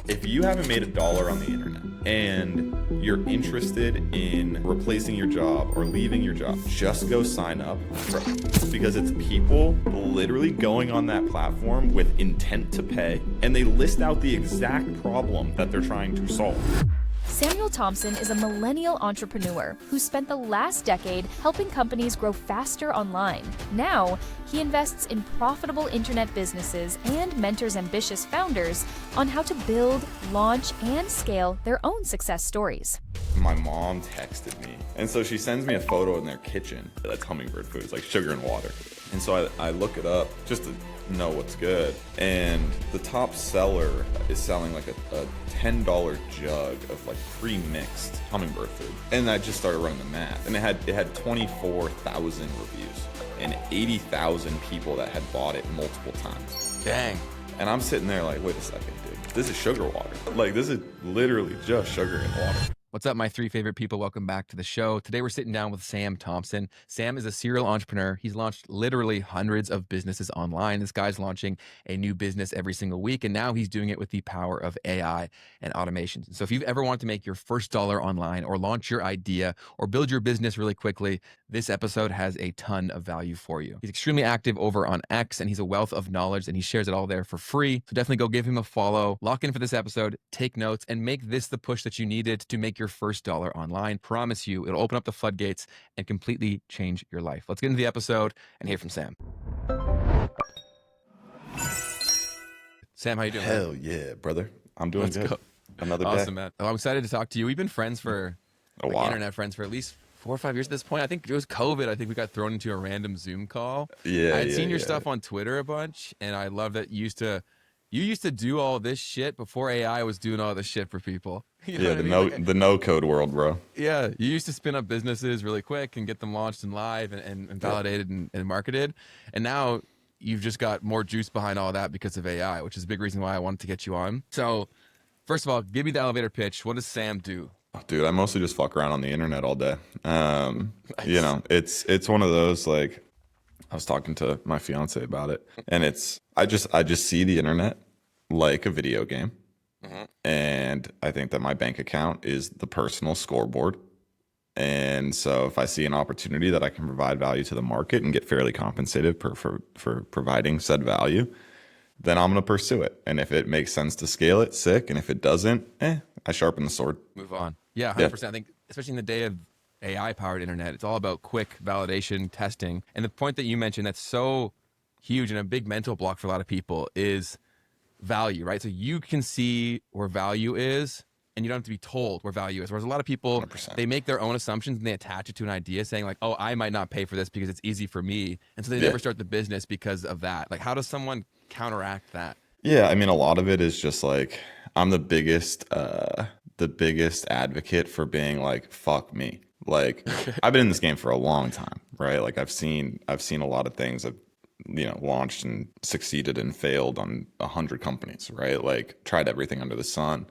If you haven't made $1 on the internet and you're interested in replacing your job or leaving your job, just go sign up because it's people literally going on that platform with intent to pay, and they list out the exact problem that they're trying to solve. Samuel Thompson is a millennial entrepreneur who spent the last decade helping companies grow faster online. Now, he invests in profitable internet businesses and mentors ambitious founders on how to build, launch, and scale their own success stories. My mom texted me, and so she sends me a photo in their kitchen. That's hummingbird food. It's like sugar and water. And so I look it up just to know what's good. And the top seller is selling like a $10 jug of like pre-mixed hummingbird food. And I just started running the math. And it had 24,000 reviews and 80,000 people that had bought it multiple times. Dang. And I'm sitting there like, wait a second, dude. This is sugar water. Like, this is literally just sugar and water. What's up, my three favorite people? Welcome back to the show. Today we're sitting down with Sam Thompson. Sam is a serial entrepreneur. He's launched literally hundreds of businesses online. This guy's launching a new business every single week, and now he's doing it with the power of AI and automation. So if you've ever wanted to make your first dollar online or launch your idea or build your business really quickly, this episode has a ton of value for you. He's extremely active over on X, and he's a wealth of knowledge, and he shares it all there for free. So definitely go give him a follow, lock in for this episode, take notes, and make this the push that you needed to make your first dollar online. Promise you, it'll open up the floodgates and completely change your life. Let's get into the episode and hear from Sam. Sam, how you doing? Hell yeah, brother. I'm doing good. Go. Another day. Awesome, man. Well, I'm excited to talk to you. We've been friends for a while. Internet friends for at least 4 or 5 years at this point. I think it was COVID. I think we got thrown into a random Zoom call. Yeah, I'd seen your stuff on Twitter a bunch, and I love that you used to do all this shit before AI was doing all this shit for people. You know the no code world, bro. Yeah, you used to spin up businesses really quick and get them launched and live and validated and marketed. And now you've just got more juice behind all that because of AI, which is a big reason why I wanted to get you on. So first of all, give me the elevator pitch. What does Sam do? Dude, I mostly just fuck around on the internet all day. Nice. You know, it's one of those, like, I was talking to my fiance about it, and I just see the internet like a video game. Mm-hmm. And I think that my bank account is the personal scoreboard. And so if I see an opportunity that I can provide value to the market and get fairly compensated for providing said value, then I'm going to pursue it. And if it makes sense to scale it, sick. And if it doesn't, I sharpen the sword. Move on. Yeah, 100%. Yeah. I think especially in the day of AI-powered internet, it's all about quick validation, testing. And the point that you mentioned that's so huge and a big mental block for a lot of people is value, right? So you can see where value is, and you don't have to be told where value is. Whereas a lot of people, 100%. They make their own assumptions and they attach it to an idea saying like, oh, I might not pay for this because it's easy for me. And so they never start the business because of that. Like, how does someone counteract that? Yeah, I mean, a lot of it is just like, I'm the biggest advocate for being like, fuck me. Like, I've been in this game for a long time, right? Like, I've seen a lot of things that, you know, launched and succeeded and failed on 100 companies, right? Like, tried everything under the sun.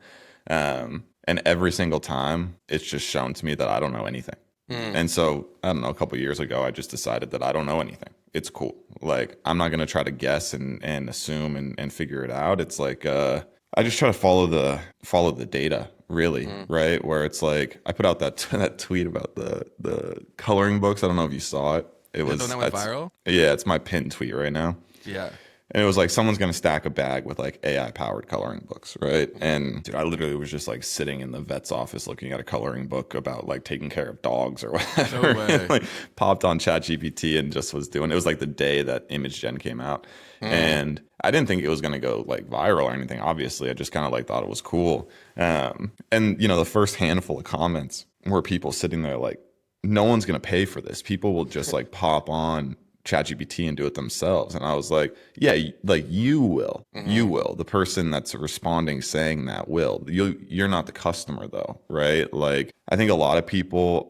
And every single time it's just shown to me that I don't know anything. And so, I don't know, a couple of years ago, I just decided that I don't know anything. It's cool. Like, I'm not going to try to guess and assume and figure it out. It's like, I just try to follow the data, really, right? Where it's like, I put out that tweet about the coloring books. I don't know if you saw it. It was that went viral? Yeah, it's my pinned tweet right now. Yeah. And it was like, someone's going to stack a bag with like AI powered coloring books, right? And dude, I literally was just like sitting in the vet's office looking at a coloring book about like taking care of dogs or whatever. No way. And, like, popped on ChatGPT and just was doing it. Was like the day that Image Gen came out. And I didn't think it was going to go like viral or anything. Obviously, I just kind of like thought it was cool. And you know, the first handful of comments were people sitting there like, no one's going to pay for this. People will just like pop on ChatGPT and do it themselves. And I was like, yeah, like you will. You will. The person that's responding saying that will. You're not the customer though, right? Like, I think a lot of people,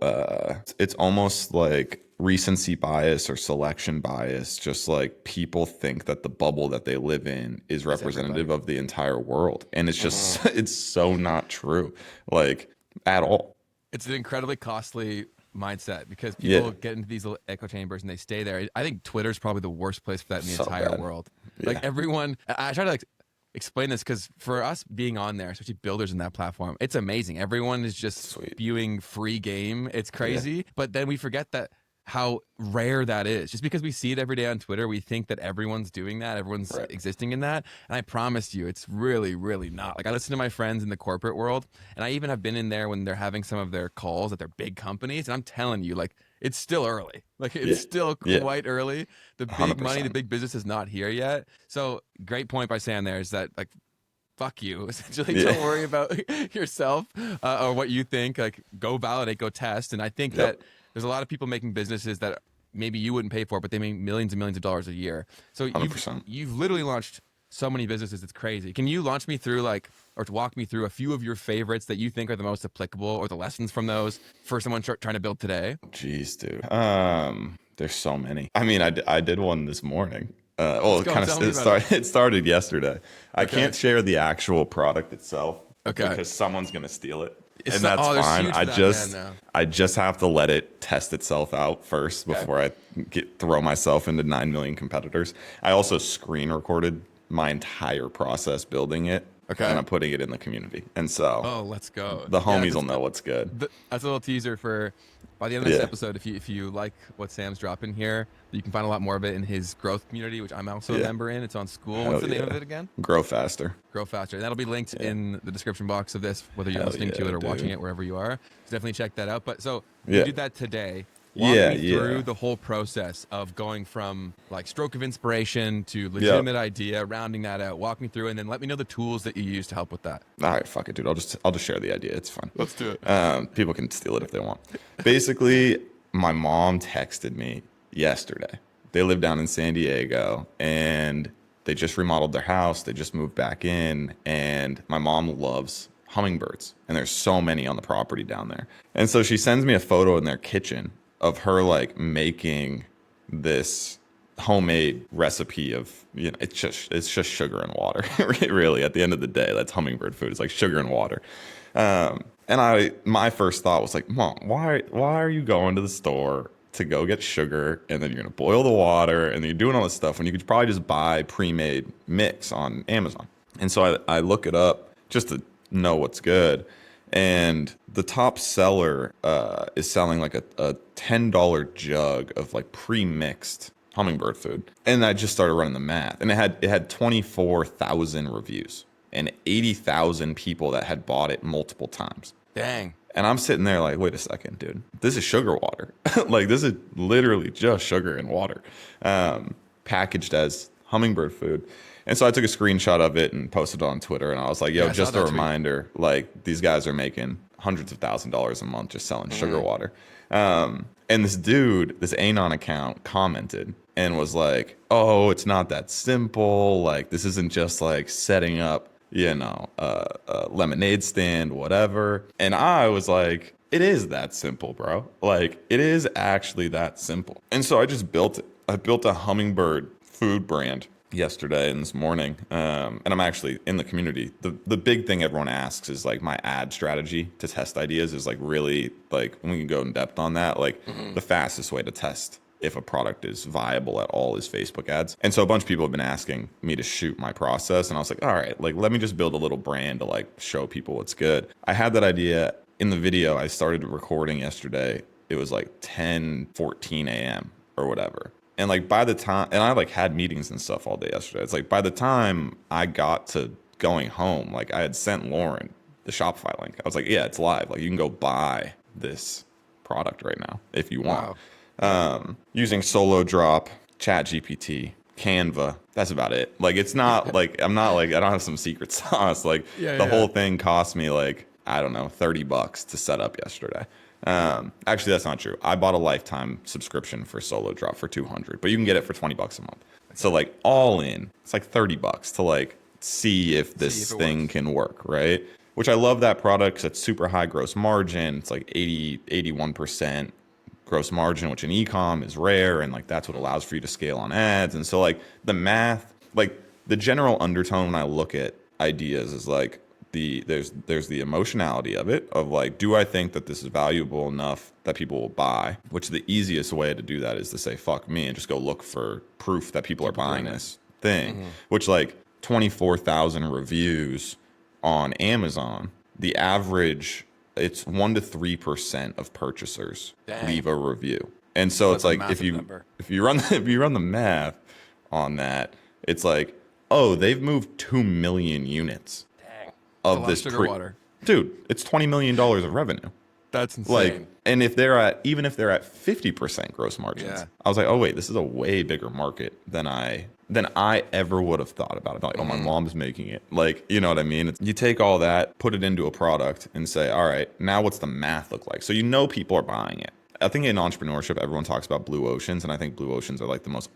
it's almost like recency bias or selection bias. Just like, people think that the bubble that they live in is representative of the entire world. And it's just, it's so not true, like, at all. It's an incredibly costly mindset because people get into these little echo chambers and they stay there. I think Twitter's probably the worst place for that in the entire world. Yeah. Like, everyone, I try to like explain this, because for us being on there, especially builders in that platform, it's amazing. Everyone is just spewing free game. It's crazy. But then we forget that how rare that is. Just because we see it every day on Twitter, we think that everyone's doing that, everyone's existing in that. And I promise you, it's really, really not. Like, I listen to my friends in the corporate world, and I even have been in there when they're having some of their calls at their big companies, and I'm telling you, like, it's still early. Like, it's still quite early. The big 100%. money, the big business is not here yet. So great point by Sam there is that, like, fuck you. Essentially, don't worry about yourself or what you think. Like, go validate, go test. And I think that there's a lot of people making businesses that maybe you wouldn't pay for, but they make millions and millions of dollars a year. So you've literally launched so many businesses. It's crazy. Can you launch me through, like, or walk me through a few of your favorites that you think are the most applicable, or the lessons from those for someone trying to build today? Jeez, dude. There's so many. I mean, I did one this morning. It started yesterday. I can't share the actual product itself because someone's gonna steal it. And that's fine. I just have to let it test itself out first before I throw myself into 9 million competitors. I also screen recorded my entire process building it. And I'm putting it in the community. And so let's go. The homies will know what's good. That's a little teaser for by the end of this episode. If you like what Sam's dropping here, you can find a lot more of it in his growth community, which I'm also a member in. It's on School. What's the name of it again? Grow Faster. Grow Faster. And that'll be linked in the description box of this, whether you're listening to it or watching it, wherever you are. So definitely check that out. But so you did that today. Walk me through the whole process of going from, like, stroke of inspiration to legitimate idea, rounding that out. Walk me through, and then let me know the tools that you use to help with that. All right, fuck it, dude. I'll just share the idea. It's fun. Let's do it. People can steal it if they want. Basically, my mom texted me yesterday. They live down in San Diego, and they just remodeled their house. They just moved back in, and my mom loves hummingbirds, and there's so many on the property down there. And so she sends me a photo in their kitchen of her, like, making this homemade recipe of, it's just sugar and water. Really, at the end of the day, that's hummingbird food. It's like sugar and water. And my first thought was like, Mom, why are you going to the store to go get sugar, and then you're gonna boil the water, and then you're doing all this stuff when you could probably just buy pre-made mix on Amazon? And so I look it up just to know what's good. And the top seller is selling like a $10 jug of, like, pre-mixed hummingbird food. And I just started running the math, and it had 24,000 reviews and 80,000 people that had bought it multiple times. Dang. And I'm sitting there like, wait a second, dude, this is sugar water. Like, this is literally just sugar and water, packaged as hummingbird food. And so I took a screenshot of it and posted it on Twitter, and I was like, yo, just a reminder, like, these guys are making hundreds of $1,000s a month just selling sugar water. And this dude, this Anon account, commented and was like, oh, it's not that simple. Like, this isn't just like setting up, a lemonade stand, whatever. And I was like, it is that simple, bro. Like, it is actually that simple. And so I just built it. I built a hummingbird food brand yesterday and this morning, and I'm actually in the community. The big thing everyone asks is, like, my ad strategy to test ideas is, like, really, like, we can go in depth on that. Like, the fastest way to test if a product is viable at all is Facebook ads. And so a bunch of people have been asking me to shoot my process, and I was like, all right, like, let me just build a little brand to, like, show people what's good. I had that idea in the video. I started recording yesterday. It was like 10:14 a.m. or whatever. And, like, by the time, and I, like, had meetings and stuff all day yesterday. It's like, by the time I got to going home, like, I had sent Lauren the Shopify link. I was like, yeah, it's live. Like, you can go buy this product right now if you want. Wow. Using Solo Drop, ChatGPT, Canva. That's about it. Like, it's not like, I don't have some secret sauce. Like, the whole thing cost me, like, I don't know, $30 to set up yesterday. Actually, that's not true. I bought a lifetime subscription for Solo Drop for $200, but you can get it for $20 a month. So, like, all in, it's like $30 to, like, see if this thing can work, right? Which I love that product because it's super high gross margin. It's like 81% gross margin, which in e-com is rare, and, like, that's what allows for you to scale on ads. And so, like, the math, like, the general undertone when I look at ideas is, like, there's the emotionality of it, of, like, do I think that this is valuable enough that people will buy? Which the easiest way to do that is to say fuck me and just go look for proof that people are buying this thing. Which, like, 24,000 reviews on Amazon, the average, it's 1 to 3% of purchasers leave a review. And so it's like if you run the math on that, it's like, oh, they've moved 2 million units of this water. Dude, it's $20 million of revenue. That's insane. Like, and if they're at 50% gross margins, I was like, oh wait, this is a way bigger market than I ever would have thought about it. Like, oh, my mom's making it. Like, you know what I mean? You take all that, put it into a product, and say, all right, now what's the math look like? So people are buying it. I think in entrepreneurship, everyone talks about blue oceans, and I think blue oceans are like the most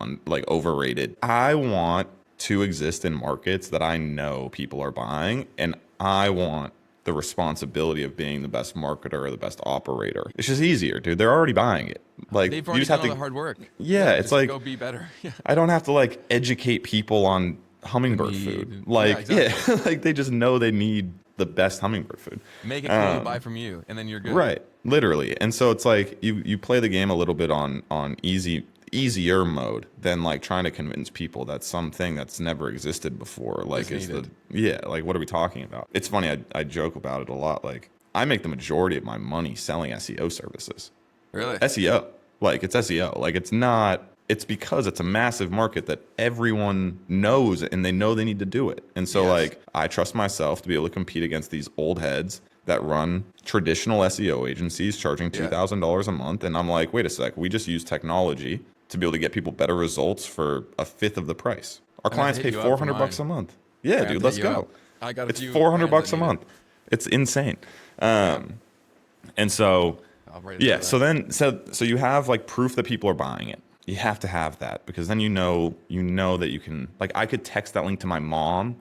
overrated. I want to exist in markets that I know people are buying, and I want the responsibility of being the best marketer or the best operator. It's just easier, dude. They're already buying it. Like, they've already done all the hard work. Yeah, it's like, go be better. I don't have to like educate people on hummingbird food. Like, exactly. like they just know they need the best hummingbird food. Make it cool to buy from you, and then you're good. Right, literally. And so it's like you play the game a little bit on easier mode than like trying to convince people that something that's never existed before like like what are we talking about? It's funny, I joke about it a lot. Like, I make the majority of my money selling SEO services. Really? SEO. Like, it's SEO. Like, it's because it's a massive market that everyone knows, and they know they need to do it. And so like, I trust myself to be able to compete against these old heads that run traditional SEO agencies charging $2,000 a month. And I'm like, wait a sec, we just use technology to be able to get people better results for a fifth of the price. Our clients pay $400 a month. Yeah, dude, let's go. It's $400 a month. It's insane. And so, so you have like proof that people are buying it. You have to have that, because then you know that you can, like, I could text that link to my mom.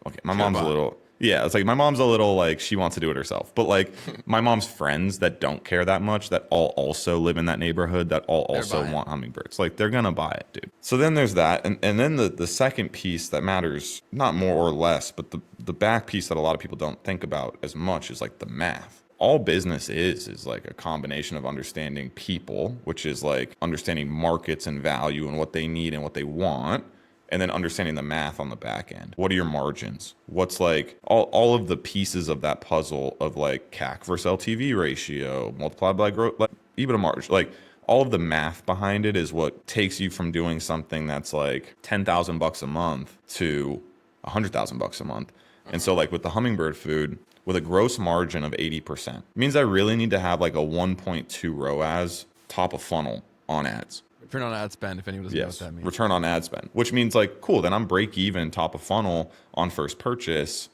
Okay, my mom's a little, it's like, my mom's a little like, she wants to do it herself. But like, my mom's friends that don't care that much, that all also live in that neighborhood, that all also want hummingbirds, like, they're gonna buy it, dude. So then there's that, and then the second piece that matters, not more or less, but the back piece that a lot of people don't think about as much is like the math. All business is like a combination of understanding people, which is like understanding markets and value and what they need and what they want, and then understanding the math on the back end. What are your margins? What's like all of the pieces of that puzzle of like CAC versus LTV ratio multiplied by growth, like EBITDA margin, like all of the math behind it is what takes you from doing something that's like $10,000 a month to $100,000 a month. And so like with the hummingbird food, with a gross margin of 80%, means I really need to have like a 1.2 ROAS top of funnel on ads. Return on ad spend, if anyone doesn't know what that means. Return on ad spend, which means like, cool, then I'm break even top of funnel on first purchase,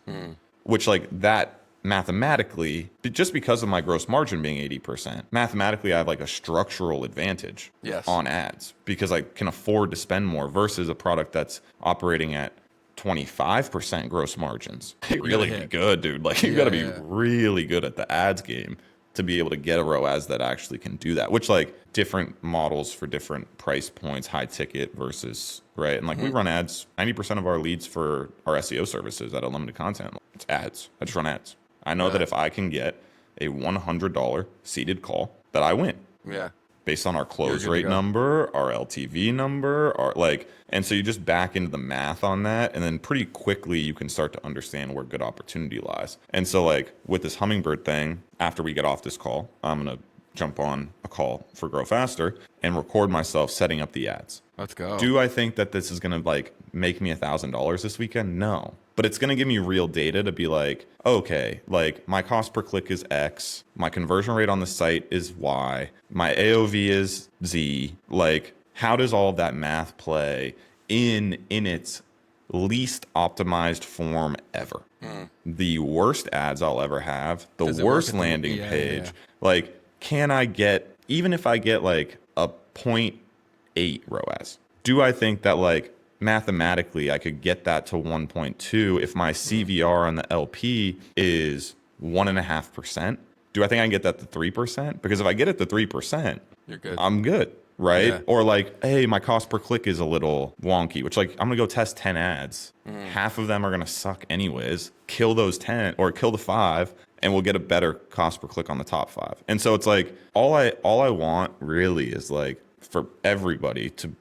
which like that mathematically, just because of my gross margin being 80%, mathematically I have like a structural advantage on ads, because I can afford to spend more versus a product that's operating at 25% gross margins. It really be good, dude. Like, you got to be really good at the ads game to be able to get a ROAS that actually can do that, which like different models for different price points, high ticket versus, right? And like we run ads, 90% of our leads for our SEO services at Unlimited Content, it's ads. I just run ads. I know that if I can get a $100 seated call, that I win. Yeah. Based on our close rate number, our LTV number, and so you just back into the math on that, and then pretty quickly you can start to understand where good opportunity lies. And so like with this hummingbird thing, after we get off this call, I'm going to jump on a call for Grow Faster and record myself setting up the ads. Let's go. Do I think that this is going to like make me $1,000 this weekend? No. But it's going to give me real data to be like, okay, like my cost per click is X, my conversion rate on the site is Y, my AOV is Z. Like, how does all of that math play in its least optimized form ever? The worst ads I'll ever have, the worst landing page. Like, can I get, even if I get like a 0.8 ROAS, do I think that like mathematically I could get that to 1.2 if my CVR on the LP is 1.5%? Do I think I can get that to 3%? Because if I get it to 3%, you're good. I'm good, right? Yeah. Or like, hey, my cost per click is a little wonky, which like I'm gonna go test 10 ads. Half of them are gonna suck anyways. Kill those 10 or kill the 5, and we'll get a better cost per click on the top 5. And so it's like all I want really is like for everybody to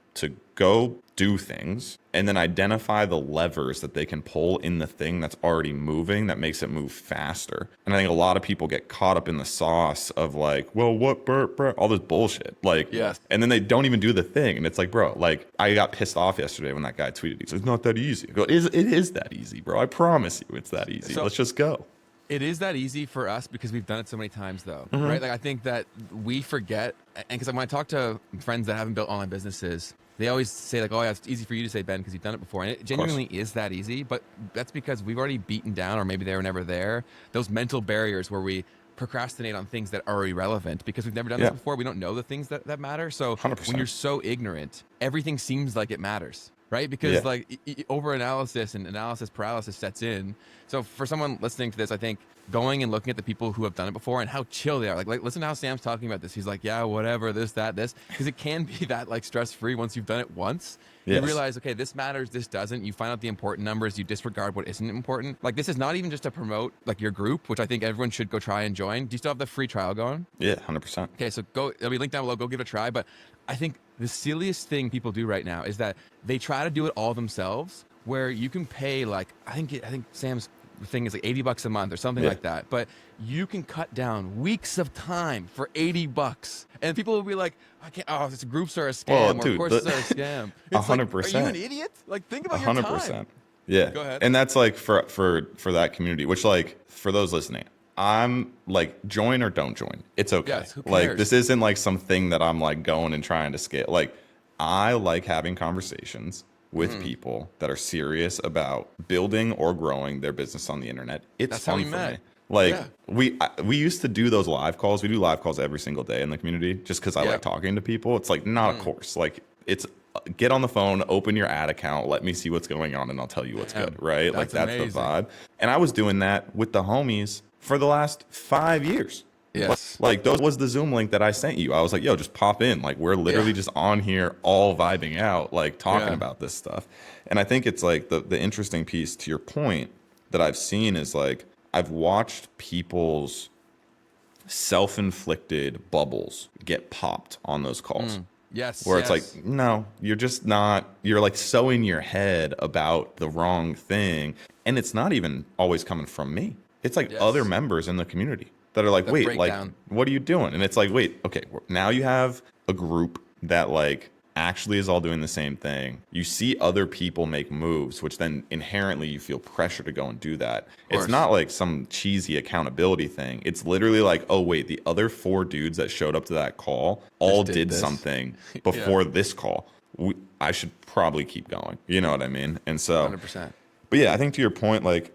go do things and then identify the levers that they can pull in the thing that's already moving that makes it move faster. And I think a lot of people get caught up in the sauce of like, well, what, all this bullshit. Like, yes. And then they don't even do the thing. And it's like, bro, like I got pissed off yesterday when that guy tweeted. He's like, it's not that easy. I go, it is that easy, bro. I promise you it's that easy. So, let's just go. It is that easy for us because we've done it so many times, though, right? Like I think that we forget, and because when I talk to friends that haven't built online businesses, they always say like, "Oh, yeah, it's easy for you to say, Ben, because you've done it before," and it genuinely is that easy. But that's because we've already beaten down, or maybe they were never there, those mental barriers where we procrastinate on things that are irrelevant because we've never done this before. We don't know the things that matter. So 100%. When you're so ignorant, everything seems like it matters. Right? Because like over-analysis and analysis paralysis sets in. So for someone listening to this, I think going and looking at the people who have done it before and how chill they are. Like listen to how Sam's talking about this. He's like, yeah, whatever, this. Because it can be that like stress-free once you've done it once. You realize, okay, this matters, this doesn't. You find out the important numbers. You disregard what isn't important. Like this is not even just to promote like your group, which I think everyone should go try and join. Do you still have the free trial going? Yeah, 100%. Okay, so go. It'll be linked down below. Go give it a try. But I think the silliest thing people do right now is that they try to do it all themselves, where you can pay like I think Sam's thing is like $80 a month or something like that, but you can cut down weeks of time for $80, and people will be like, I can't. Oh, this groups are a scam. Well, or dude, courses are a scam. 100%. Like, are you an idiot? Like think about your time. Yeah. Go ahead. And that's like for that community, which like for those listening, I'm like join or don't join. It's okay. Yes, who cares? Like this isn't like something that I'm like going and trying to scale. Like I like having conversations with people that are serious about building or growing their business on the internet. It's That's fun how we for met. me. Like we used to do those live calls. We do live calls every single day in the community just because I like talking to people. It's like not a course. Like it's get on the phone, open your ad account, let me see what's going on, and I'll tell you what's good. Right? Like that's amazing. the vibe. And I was doing that with the homies for the last 5 years. Yes. Like those was the Zoom link that I sent you. I was like, yo, just pop in. Like we're literally just on here all vibing out, like talking about this stuff. And I think it's like the interesting piece to your point that I've seen is like I've watched people's self-inflicted bubbles get popped on those calls. Yes. Where it's like, no, you're just not, you're like so in your head about the wrong thing. And it's not even always coming from me. It's like other members in the community that are like, wait, breakdown. like, what are you doing? And it's like, wait, okay, now you have a group that like actually is all doing the same thing. You see other people make moves, which then inherently you feel pressure to go and do that. It's not like some cheesy accountability thing. It's literally like, oh, wait, the other 4 dudes that showed up to that call all did something before this call. I should probably keep going. You know what I mean? And so, 100%. But yeah, I think to your point, like,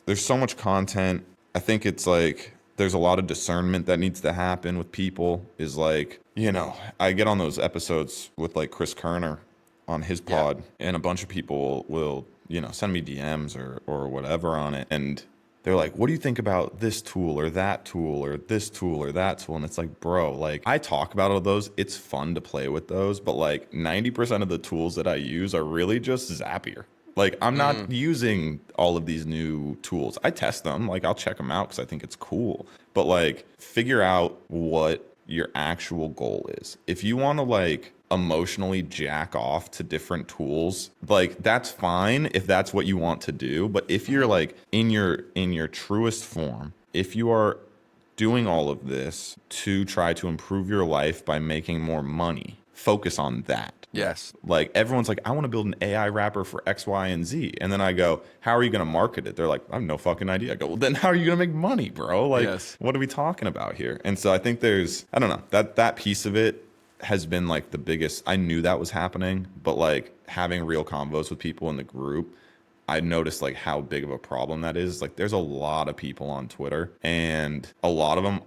there's so much content. I think it's like there's a lot of discernment that needs to happen with people. Is like, you know, I get on those episodes with like Chris Kerner on his pod, and a bunch of people will, you know, send me DMs or whatever on it, and they're like, what do you think about this tool or that tool or this tool or that tool? And it's like, bro, like I talk about all those. It's fun to play with those, but like 90% of the tools that I use are really just Zapier. Like I'm not using all of these new tools. I test them, like I'll check them out because I think it's cool. But like figure out what your actual goal is. If you want to like emotionally jack off to different tools, like that's fine if that's what you want to do. But if you're like in your truest form, if you are doing all of this to try to improve your life by making more money, focus on that. Yes. Like everyone's like, I want to build an AI wrapper for X, Y, and Z. And then I go, how are you going to market it? They're like, I have no fucking idea. I go, well, then how are you going to make money, bro? Like, what are we talking about here? And so I think there's, I don't know, that piece of it has been like the biggest. I knew that was happening, but like having real convos with people in the group, I noticed like how big of a problem that is. Like there's a lot of people on Twitter and a lot of them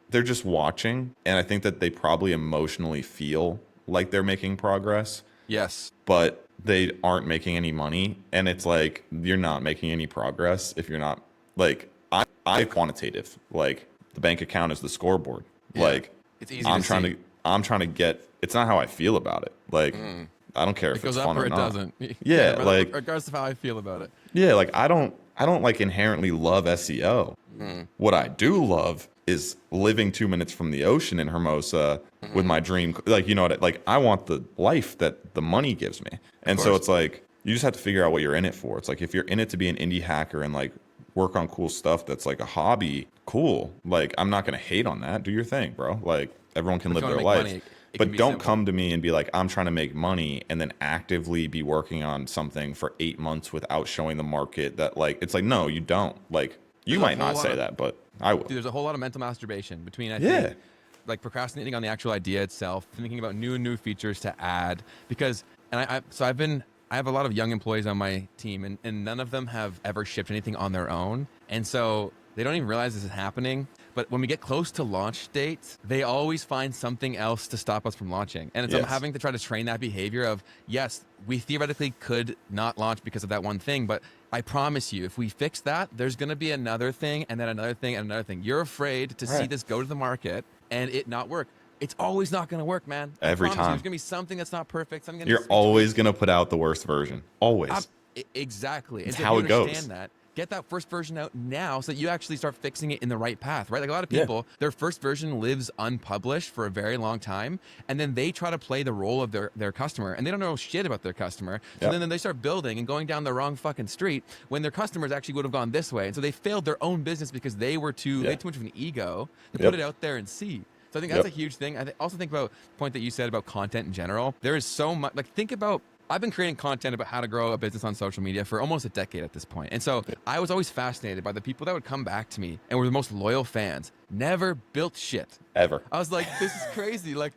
they're just watching. And I think that they probably emotionally feel like they're making progress. Yes. But they aren't making any money. And it's like, you're not making any progress if you're not like, I quantitative, like the bank account is the scoreboard. Yeah. Like it's easy I'm trying to get, it's not how I feel about it. Like, I don't care if it's fun or not. It doesn't. Yeah. Like regardless of how I feel about it. Yeah. Like I don't like inherently love SEO. What I do love is living 2 minutes from the ocean in Hermosa with my dream. Like, you know what? Like I want the life that the money gives me. And so it's like, you just have to figure out what you're in it for. It's like, if you're in it to be an indie hacker and like work on cool stuff that's like a hobby, cool. Like, I'm not going to hate on that. Do your thing, bro. Like, everyone can live their life. Money, but don't come to me and be like, I'm trying to make money, and then actively be working on something for 8 months without showing the market that, like, it's like, no, you don't. Like, you might not say that, but I will. Dude, there's a whole lot of mental masturbation between, I think, like procrastinating on the actual idea itself, thinking about new features to add. Because, and I have a lot of young employees on my team, and none of them have ever shipped anything on their own. And so they don't even realize this is happening. But when we get close to launch dates, they always find something else to stop us from launching. And it's I'm having to try to train that behavior of, yes, we theoretically could not launch because of that one thing, but I promise you, if we fix that, there's going to be another thing, and then another thing, and another thing. You're afraid to see this go to the market and it not work. It's always not going to work, man. Every time. There's going to be something that's not perfect. You're always going to put out the worst version. Always. Exactly. It's how it goes. That. Get that first version out now so that you actually start fixing it in the right path, right? Like, a lot of people, their first version lives unpublished for a very long time, and then they try to play the role of their customer, and they don't know shit about their customer. So then they start building and going down the wrong fucking street when their customers actually would have gone this way. And so they failed their own business because they had too much of an ego to put it out there and see. So I think that's a huge thing. I also think about the point that you said about content in general. There is so much, like, think about, I've been creating content about how to grow a business on social media for almost a decade at this point. And so I was always fascinated by the people that would come back to me and were the most loyal fans, never built shit. Ever. I was like, this is crazy. Like,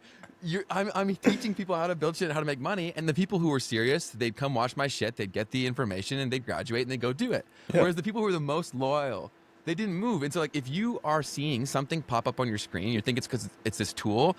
I'm teaching people how to build shit and how to make money. And the people who were serious, they'd come watch my shit, they'd get the information, and they'd graduate and they'd go do it. Whereas the people who were the most loyal, they didn't move. And so, like, if you are seeing something pop up on your screen, you think it's because it's this tool,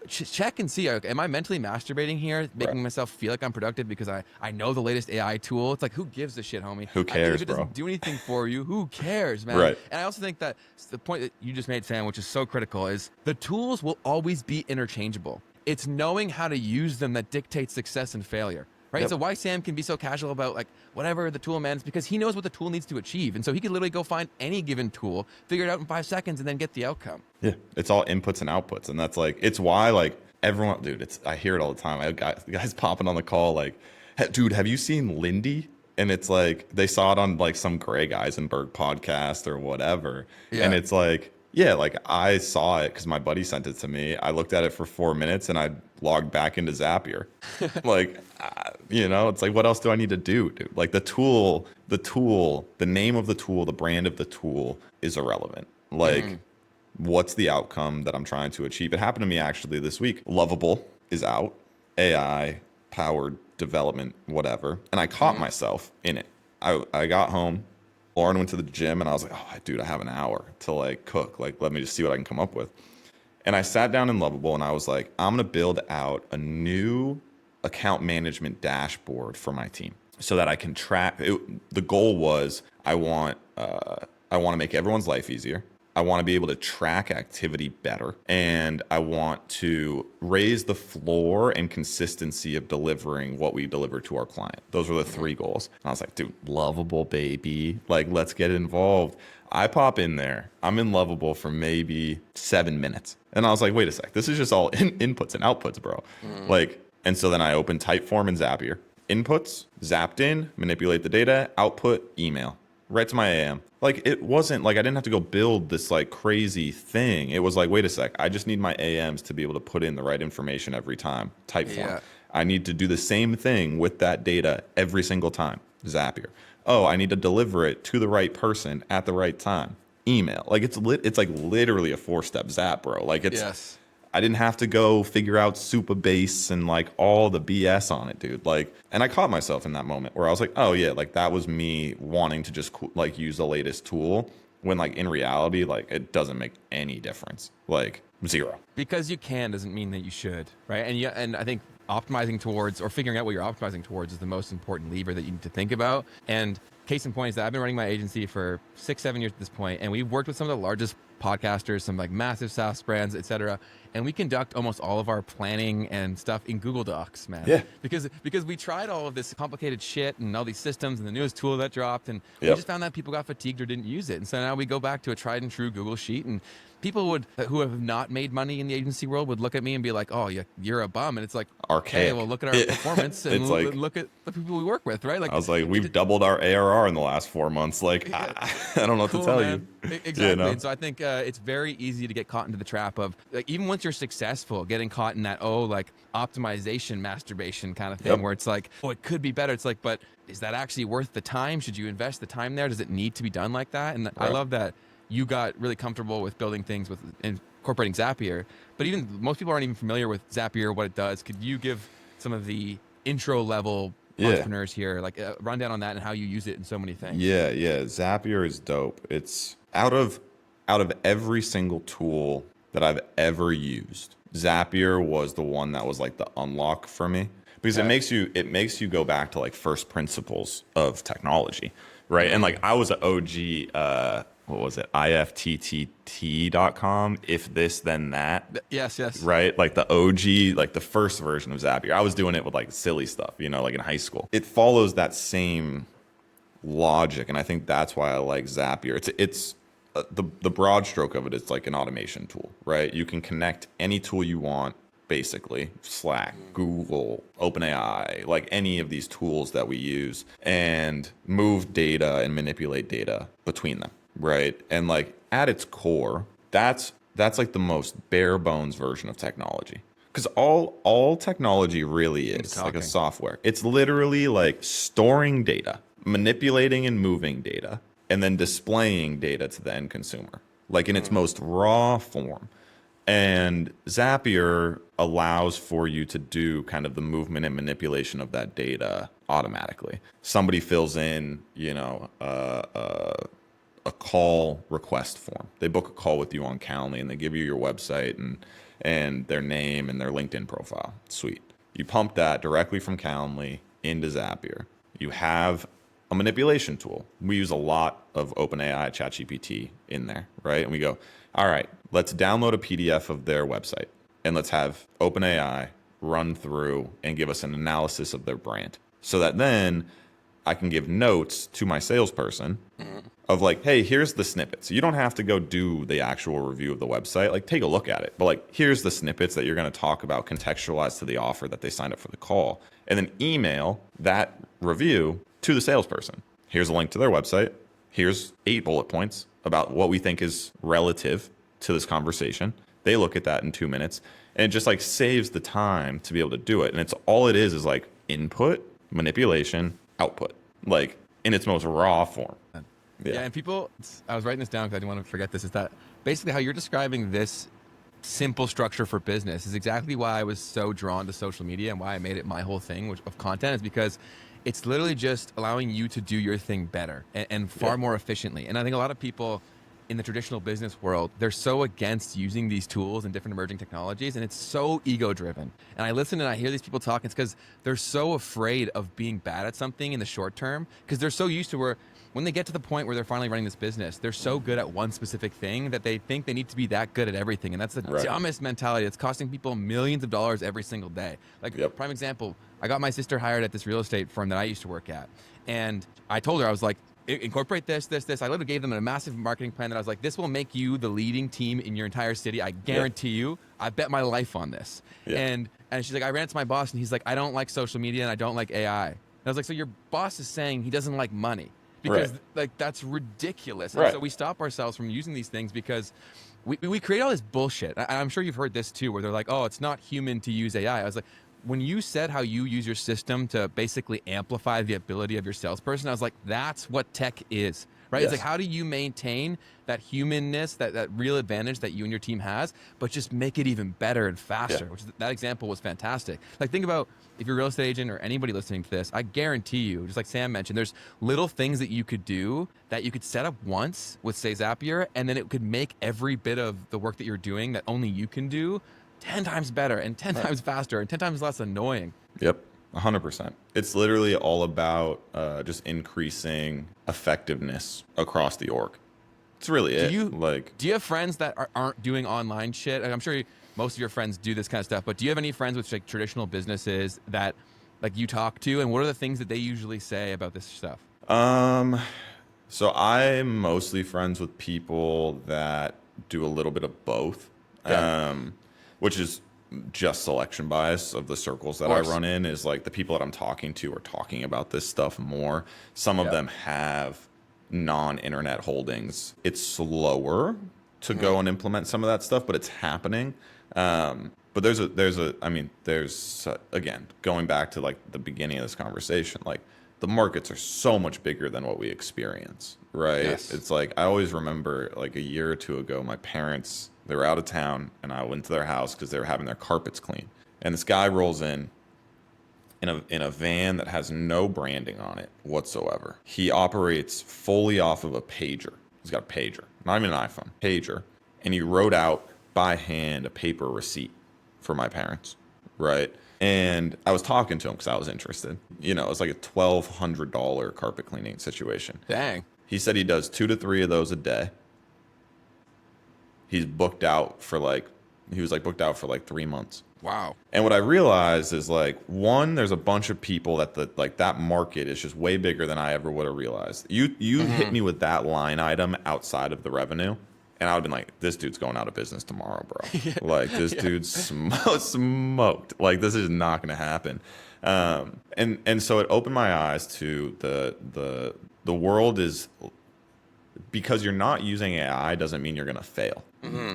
check and see, am I mentally masturbating here, making myself feel like I'm productive because I know the latest AI tool? It's like, who gives a shit, homie? Who cares, if it doesn't do anything for you, who cares, man? Right. And I also think that the point that you just made, Sam, which is so critical, is the tools will always be interchangeable. It's knowing how to use them that dictates success and failure. Right. So why Sam can be so casual about, like, whatever the tool is because he knows what the tool needs to achieve. And so he can literally go find any given tool, figure it out in 5 seconds, and then get the outcome. Yeah. It's all inputs and outputs. And that's like, it's why, like, everyone, dude, I hear it all the time. I have guys popping on the call like, hey, dude, have you seen Lindy? And it's like, they saw it on like some Greg Eisenberg podcast or whatever. Yeah. And it's like, yeah, like, I saw it because my buddy sent it to me. I looked at it for 4 minutes and I logged back into Zapier. Like, you know, it's like, what else do I need to do, dude? Like, the name of the tool, the brand of the tool is irrelevant. Like, what's the outcome that I'm trying to achieve? It happened to me actually this week. Lovable is out, AI powered development, whatever. And I caught myself in it. I got home. Lauren went to the gym and I was like, oh, dude, I have an hour to like cook. Like, let me just see what I can come up with. And I sat down in Lovable and I was like, I'm going to build out a new account management dashboard for my team so that I can track it. The goal was I want to make everyone's life easier. I want to be able to track activity better, and I want to raise the floor and consistency of delivering what we deliver to our client. Those were the 3 goals. And I was like, dude, Lovable, baby. Like, let's get involved. I pop in there. I'm in Lovable for maybe 7 minutes. And I was like, wait a sec. This is just all inputs and outputs, bro. Like, and so then I opened Typeform and Zapier. Inputs, zapped in, manipulate the data, output, email. Right to my AM. Like, it wasn't like I didn't have to go build this like crazy thing. It was like, wait a sec, I just need my AMs to be able to put in the right information every time. Typeform. I need to do the same thing with that data every single time. Zapier. Oh, I need to deliver it to the right person at the right time. Email. Like, it's like literally a 4-step zap, bro. Like, it's I didn't have to go figure out Supabase and like all the BS on it, dude. Like, and I caught myself in that moment where I was like, oh yeah, like that was me wanting to just like use the latest tool when like in reality, like it doesn't make any difference. Like, 0. Because you can doesn't mean that you should, right? And I think optimizing towards or figuring out what you're optimizing towards is the most important lever that you need to think about. And case in point is that I've been running my agency for 6-7 years at this point, and we've worked with some of the largest podcasters, some like massive SaaS brands, etc. and we conduct almost all of our planning and stuff in Google Docs, man. Yeah. Because we tried all of this complicated shit and all these systems and the newest tool that dropped, and we Yep. just found that people got fatigued or didn't use it. And so now we go back to a tried and true Google Sheet, and people who have not made money in the agency world would look at me and be like, "Oh, you're a bum," and it's like, Archaic. "Okay, well, look at our performance and It's like- look at the people we work with, right?" Like I was like, we've doubled our ARR in the last 4 months. Like, I don't know what cool, to tell man. you. Exactly. You know? And so I think it's very easy to get caught into the trap of, like, even once you're successful, getting caught in that, like optimization masturbation kind of thing, Yep. where it's like, oh, it could be better. It's like, but is that actually worth the time? Should you invest the time there? Does it need to be done like that? And I Right. love that you got really comfortable with building things with incorporating Zapier, but even most people aren't even familiar with Zapier, what it does. Could you give some of the intro level entrepreneurs here, like a rundown on that and how you use it in so many things? Yeah. Zapier is dope. It's out of every single tool that I've ever used, Zapier was the one that was like the unlock for me, because it makes you go back to like first principles of technology, right? And like I was an OG, what was it? IFTTT.com. If this, then that. Yes. Right? Like the OG, like the first version of Zapier. I was doing it with like silly stuff, like in high school. It follows that same logic, and I think that's why I like Zapier. It's the broad stroke of it is like an automation tool, right? You can connect any tool you want, basically Slack, Google, OpenAI, like any of these tools that we use, and move data and manipulate data between them, right? And like at its core, that's like the most bare bones version of technology. Because all technology really is like a software. It's literally like storing data, manipulating and moving data, and then displaying data to the end consumer, like in its most raw form. And Zapier allows for you to do kind of the movement and manipulation of that data automatically. Somebody fills in, a call request form. They book a call with you on Calendly, and they give you your website and their name and their LinkedIn profile. Sweet. You pump that directly from Calendly into Zapier. You have a manipulation tool. We use a lot of OpenAI, ChatGPT in there, right? And we go, all right, let's download a PDF of their website, and let's have OpenAI run through and give us an analysis of their brand, so that then I can give notes to my salesperson of like, hey, here's the snippets. You don't have to go do the actual review of the website. Like, take a look at it. But like, here's the snippets that you're going to talk about, contextualized to the offer that they signed up for the call. And then email that review to the salesperson. Here's a link to their website. Here's 8 bullet points about what we think is relative to this conversation. They look at that in 2 minutes, and it just like saves the time to be able to do it. And it's all it is like input, manipulation, output, like in its most raw form. Yeah, and people, I was writing this down because I didn't want to forget this, is that basically how you're describing this simple structure for business is exactly why I was so drawn to social media and why I made it my whole thing of content, is because it's literally just allowing you to do your thing better and far more efficiently. And I think a lot of people in the traditional business world, they're so against using these tools and different emerging technologies, and it's so ego driven. And I listen and I hear these people talk, it's because they're so afraid of being bad at something in the short term, because they're so used to where when they get to the point where they're finally running this business, they're so good at one specific thing that they think they need to be that good at everything. And that's the dumbest mentality. It's costing people millions of dollars every single day. Like, prime example, I got my sister hired at this real estate firm that I used to work at. And I told her, I was like, incorporate this. I literally gave them a massive marketing plan that I was like, this will make you the leading team in your entire city. I guarantee you. I bet my life on this. And she's like, I ran it to my boss, and he's like, I don't like social media and I don't like AI. And I was like, so your boss is saying he doesn't like money? Because like that's ridiculous. And so we stop ourselves from using these things because we create all this bullshit. I'm sure you've heard this too, where they're like, oh, it's not human to use AI. I was like, when you said how you use your system to basically amplify the ability of your salesperson, I was like, that's what tech is, right? It's like, how do you maintain that humanness, that real advantage that you and your team has, but just make it even better and faster, which that example was fantastic. Like, think about if you're a real estate agent or anybody listening to this, I guarantee you, just like Sam mentioned, there's little things that you could do that you could set up once with, say, Zapier, and then it could make every bit of the work that you're doing that only you can do 10 times better and 10 times faster and 10 times less annoying. Yep, 100%. It's literally all about just increasing effectiveness across the org. It's really it. Do you have friends that aren't doing online shit? I'm sure most of your friends do this kind of stuff, but do you have any friends with like traditional businesses that like you talk to, and what are the things that they usually say about this stuff? So I'm mostly friends with people that do a little bit of both, Yeah. which is just selection bias of the circles that I run in. Is like the people that I'm talking to are talking about this stuff more. Some of them have non-internet holdings. It's slower to go and implement some of that stuff, but it's happening. But there's again, going back to like the beginning of this conversation, like the markets are so much bigger than what we experience, right? Yes. It's like, I always remember like a year or two ago, my parents, they were out of town and I went to their house because they were having their carpets cleaned. And this guy rolls in a van that has no branding on it whatsoever. He operates fully off of a pager. He's got a pager, not even an iPhone, pager. And he wrote out by hand a paper receipt for my parents, right? And I was talking to him because I was interested. You know, it's like a $1,200 carpet cleaning situation. Dang. He said he does 2 to 3 of those a day. He was booked out for like 3 months. Wow. And what I realized is like, one, there's a bunch of people that market is just way bigger than I ever would have realized. You hit me with that line item outside of the revenue, and I would have been like, this dude's going out of business tomorrow, bro. Like, this dude's smoked. Like, this is not going to happen. And so it opened my eyes to the world is, because you're not using AI doesn't mean you're going to fail.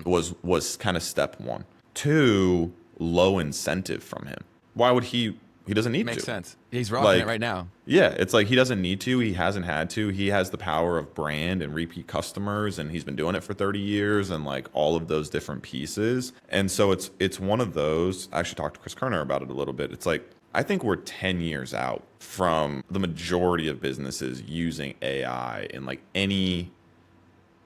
Was kind of step one. 2, low incentive from him. Why would he doesn't need to. Makes sense. He's rocking it right now. Yeah, it's like he doesn't need to. He hasn't had to. He has the power of brand and repeat customers, and he's been doing it for 30 years and like all of those different pieces. And so it's one of those. I actually talked to Chris Kerner about it a little bit. It's like, I think we're 10 years out from the majority of businesses using AI in like any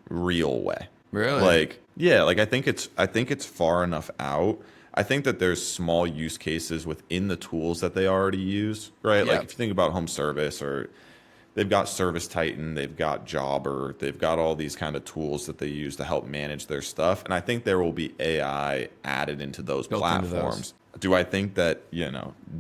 real way. Really? Like, yeah, like I think it's far enough out. I think that there's small use cases within the tools that they already use, right? Yeah. Like if you think about home service, or they've got Service Titan, they've got Jobber, they've got all these kind of tools that they use to help manage their stuff. And I think there will be AI added into those Built into platforms. those. Do I think that,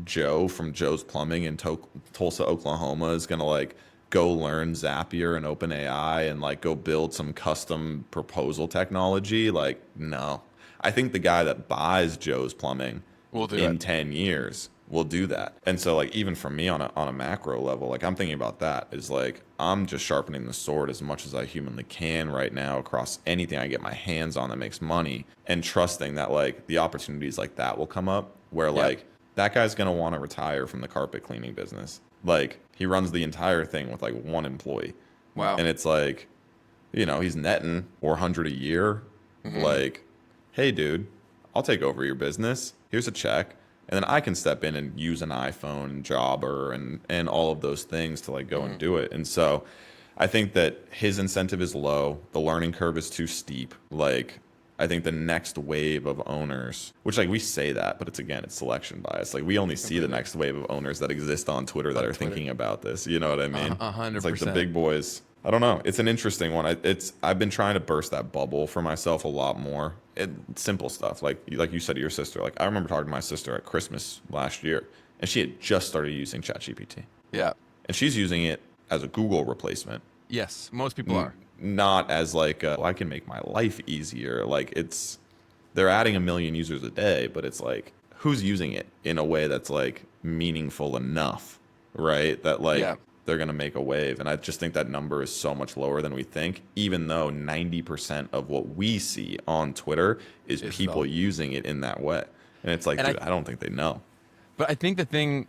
Joe from Joe's Plumbing in Tulsa, Oklahoma is going to like go learn Zapier and OpenAI and like go build some custom proposal technology? Like, no. I think the guy that buys Joe's Plumbing in 10 years will do that. And so like, even for me on a macro level, like I'm thinking about that is like, I'm just sharpening the sword as much as I humanly can right now across anything I get my hands on that makes money, and trusting that like the opportunities like that will come up where like that guy's going to want to retire from the carpet cleaning business. Like he runs the entire thing with like one employee. Wow. And it's like, he's netting $400 a year. Like, hey dude, I'll take over your business. Here's a check. And then I can step in and use an iPhone, Jobber, and all of those things to like go and do it. And so I think that his incentive is low. The learning curve is too steep. Like, I think the next wave of owners, which like we say that, but it's selection bias. Like we only see the next wave of owners that exist on Twitter that are thinking about this. You know what I mean? 100%. It's like the big boys. I don't know. It's an interesting one. I've been trying to burst that bubble for myself a lot more. Simple stuff like you said to your sister. Like I remember talking to my sister at Christmas last year, and she had just started using ChatGPT. Yeah. And she's using it as a Google replacement. Yes, most people are. Not as like I can make my life easier. Like they're adding 1 million users a day, but it's like, who's using it in a way that's like meaningful enough, right? That like they're going to make a wave. And I just think that number is so much lower than we think, even though 90% of what we see on Twitter is people using it in that way. And it's like, dude, I don't think they know. But I think the thing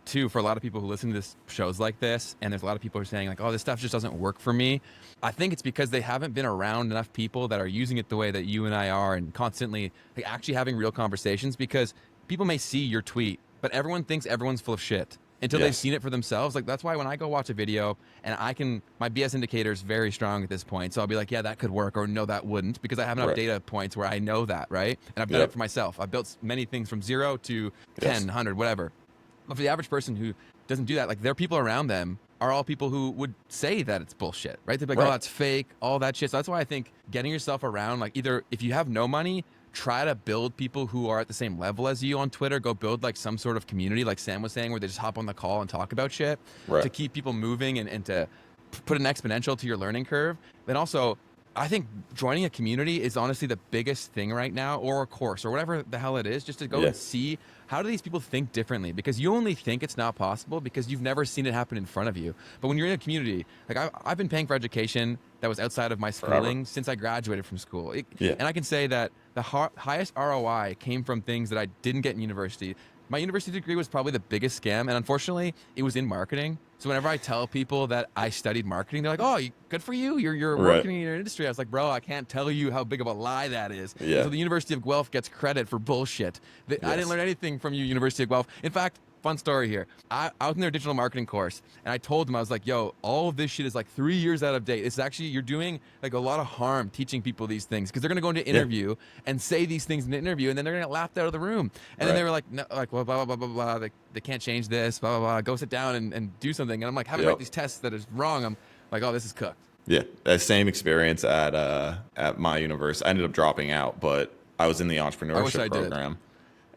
too, for a lot of people who listen to this shows like this, and there's a lot of people who are saying like, oh, this stuff just doesn't work for me. I think it's because they haven't been around enough people that are using it the way that you and I are, and constantly like actually having real conversations, because people may see your tweet, but everyone thinks everyone's full of shit until they've seen it for themselves. Like that's why when I go watch a video, and my BS indicator is very strong at this point. So I'll be like, yeah, that could work, or no, that wouldn't, because I have enough data points where I know that, right? And I've done it for myself. I've built many things from 0 to 10, 100, whatever. But for the average person who doesn't do that, like their people around them are all people who would say that it's bullshit, right? They'd be like, oh, that's fake, all that shit. So that's why I think getting yourself around, like either if you have no money, try to build people who are at the same level as you on Twitter. Go build like some sort of community, like Sam was saying, where they just hop on the call and talk about shit to keep people moving and to put an exponential to your learning curve. Then also, I think joining a community is honestly the biggest thing right now, or a course or whatever the hell it is, just to go and see how do these people think differently, because you only think it's not possible because you've never seen it happen in front of you. But when you're in a community, like I've been paying for education that was outside of my schooling since I graduated from school. And I can say that the highest ROI came from things that I didn't get in university. My university degree was probably the biggest scam, and unfortunately, it was in marketing. So whenever I tell people that I studied marketing, they're like, "Oh, good for you! You're working in your industry." I was like, "Bro, I can't tell you how big of a lie that is." So the University of Guelph gets credit for bullshit. I didn't learn anything from you, University of Guelph. In fact, fun story here. I was in their digital marketing course, and I told them, I was like, yo, all of this shit is like 3 years out of date. It's actually, you're doing like a lot of harm teaching people these things, because they're going to go into interview and say these things in the interview, and then they're going to get laughed out of the room. And then they were like, no, like, well, blah, blah, blah, blah, blah. They can't change this, blah, blah, blah. Go sit down and do something. And I'm like, having write these tests that is wrong. I'm like, oh, this is cooked. Yeah, that same experience at my university. I ended up dropping out, but I was in the entrepreneurship program.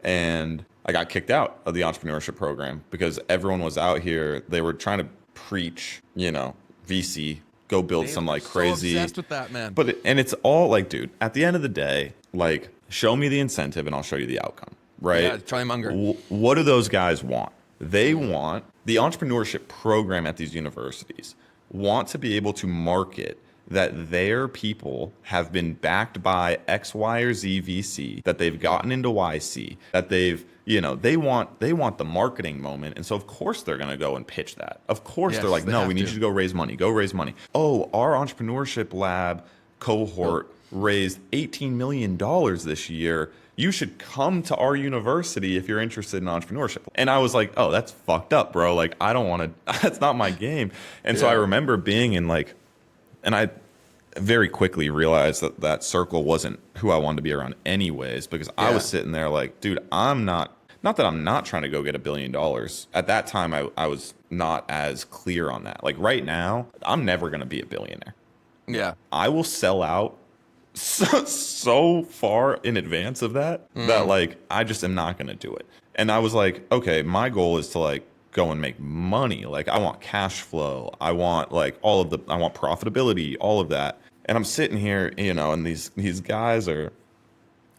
And I got kicked out of the entrepreneurship program because everyone was out here. They were trying to preach, VC, go build some like crazy. So obsessed with that, man. But and it's all like, dude, at the end of the day, like, show me the incentive and I'll show you the outcome, right? Yeah, try monger. What do those guys want? They want the entrepreneurship program at these universities want to be able to market that their people have been backed by X, Y, or Z VC, that they've gotten into YC, that they've, they want the marketing moment. And so of course they're going to go and pitch that. Of course they're like, no, we need you to go raise money. Go raise money. Oh, our entrepreneurship lab cohort raised $18 million this year. You should come to our university if you're interested in entrepreneurship. And I was like, oh, that's fucked up, bro. Like, I don't want to, that's not my game. And so I remember being in like, and I very quickly realized that that circle wasn't who I wanted to be around anyways, because I was sitting there like, dude, I'm not that I'm not trying to go get $1 billion. At that time, I was not as clear on that. Like right now, I'm never going to be a billionaire. Yeah. I will sell out so far in advance of that, that like, I just am not going to do it. And I was like, okay, my goal is to like, go and make money. Like I want cash flow. I want like I want profitability, all of that. And I'm sitting here, and these guys are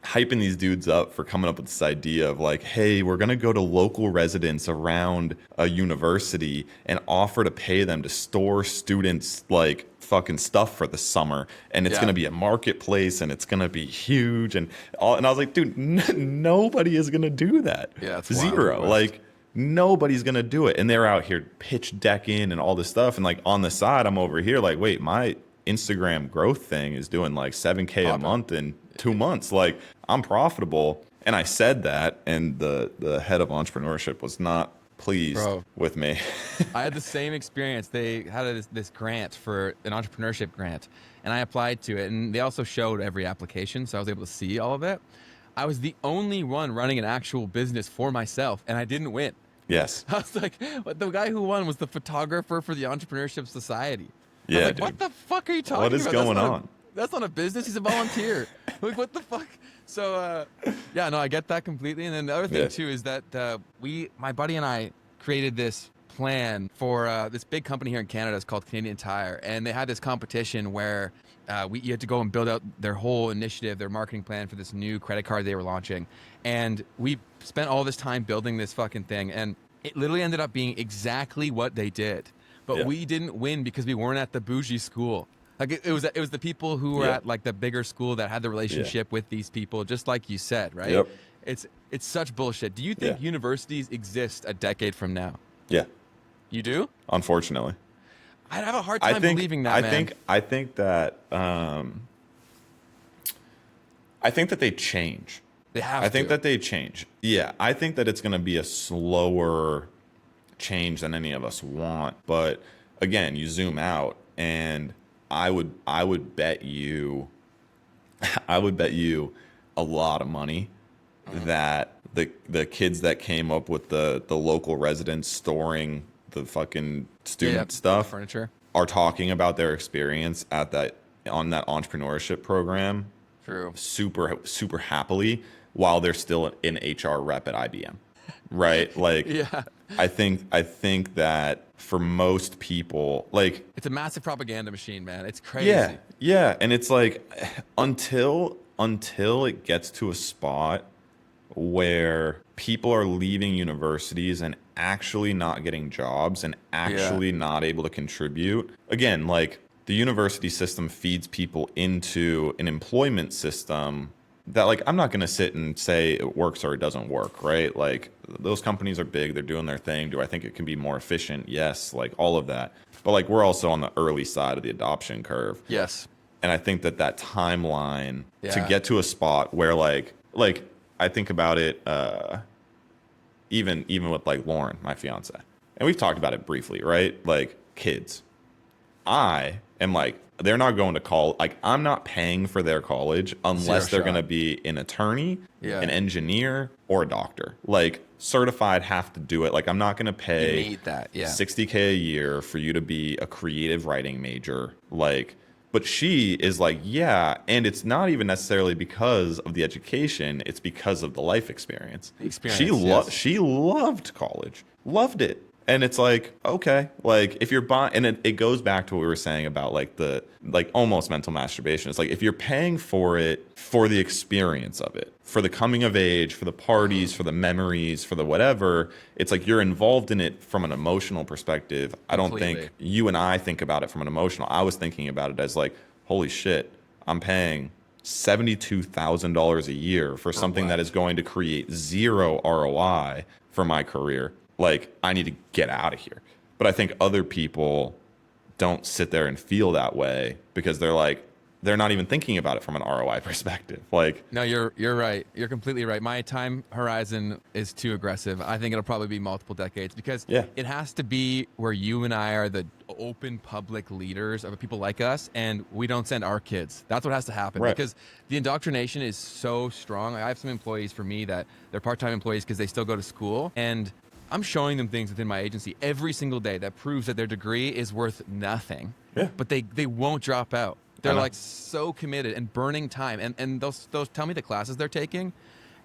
hyping these dudes up for coming up with this idea of like, hey, we're going to go to local residents around a university and offer to pay them to store students like fucking stuff for the summer. And it's going to be a marketplace and it's going to be huge. And I was like, dude, nobody is going to do that. Yeah, it's zero. Like, nobody's going to do it. And they're out here pitch decking and all this stuff. And like on the side, I'm over here like, wait, my Instagram growth thing is doing like 7K a month in 2 months. Like I'm profitable. And I said that. And the head of entrepreneurship was not pleased with me. I had the same experience. They had this grant for an entrepreneurship grant, and I applied to it. And they also showed every application, so I was able to see all of it. I was the only one running an actual business for myself, and I didn't win. Yes. I was like, the guy who won was the photographer for the Entrepreneurship Society. Yeah, like, what the fuck are you talking about? What is going on? That's not a business. He's a volunteer. Like, what the fuck? So, I get that completely. And then the other thing, too, is that my buddy and I created this plan for this big company here in Canada. It's called Canadian Tire. And they had this competition where you had to go and build out their whole initiative, their marketing plan for this new credit card they were launching. And we spent all this time building this fucking thing. And it literally ended up being exactly what they did. But we didn't win because we weren't at the bougie school. Like it was the people who were at like the bigger school that had the relationship with these people, just like you said, right? Yep. It's such bullshit. Do you think universities exist a decade from now? Yeah. You do? Unfortunately. I'd have a hard time believing that, man. I think that they change. They have I think that they change. Yeah, I think that it's going to be a slower change than any of us want. But again, you zoom out, and I would bet you a lot of money that the kids that came up with the local residents storing the fucking student stuff furniture are talking about their experience on that entrepreneurship program True. super happily while they're still an HR rep at IBM, right? Like, Yeah. I think that for most people, like, It's a massive propaganda machine, man. It's crazy. yeah, and it's like until it gets to a spot where people are leaving universities and actually not getting jobs and actually not able to contribute. Again, like, the university system feeds people into an employment system that, like, I'm not going to sit and say it works or it doesn't work, right? Like, those companies are big, they're doing their thing. Do I think it can be more efficient? Yes, like, all of that. But, like, we're also on the early side of the adoption curve. Yes. And I think that timeline to get to a spot where, like I think about it, even with, like, Lauren, my fiance, and we've talked about it briefly, right? Like, kids, I am like, they're not going to college. Like, I'm not paying for their college unless they're going to be an attorney, an engineer, or a doctor. Like, certified, have to do it. Like, I'm not going to pay You need that. Yeah. $60K a year for you to be a creative writing major. Like, but she is like, yeah, and it's not even necessarily because of the education, it's because of the life experience. She loved college, loved it. And it's like, okay, like, if you're buying, and it goes back to what we were saying about, like, the, like, almost mental masturbation. It's like, if you're paying for it, for the experience of it, for the coming of age, for the parties, for the memories, for the whatever, it's like you're involved in it from an emotional perspective. I don't think you and I think about it from an emotional. I was thinking about it as, like, holy shit, I'm paying $72,000 a year for something that is going to create zero ROI for my career. Like, I need to get out of here. But I think other people don't sit there and feel that way because they're like, they're not even thinking about it from an ROI perspective. Like, no, you're right. You're completely right. My time horizon is too aggressive. I think it'll probably be multiple decades because it has to be where you and I are the open public leaders of people like us, and we don't send our kids. That's what has to happen because the indoctrination is so strong. I have some employees for me that they're part-time employees because they still go to school, and I'm showing them things within my agency every single day that proves that their degree is worth nothing. Yeah. But they won't drop out. They're like so committed and burning time. And those tell me the classes they're taking.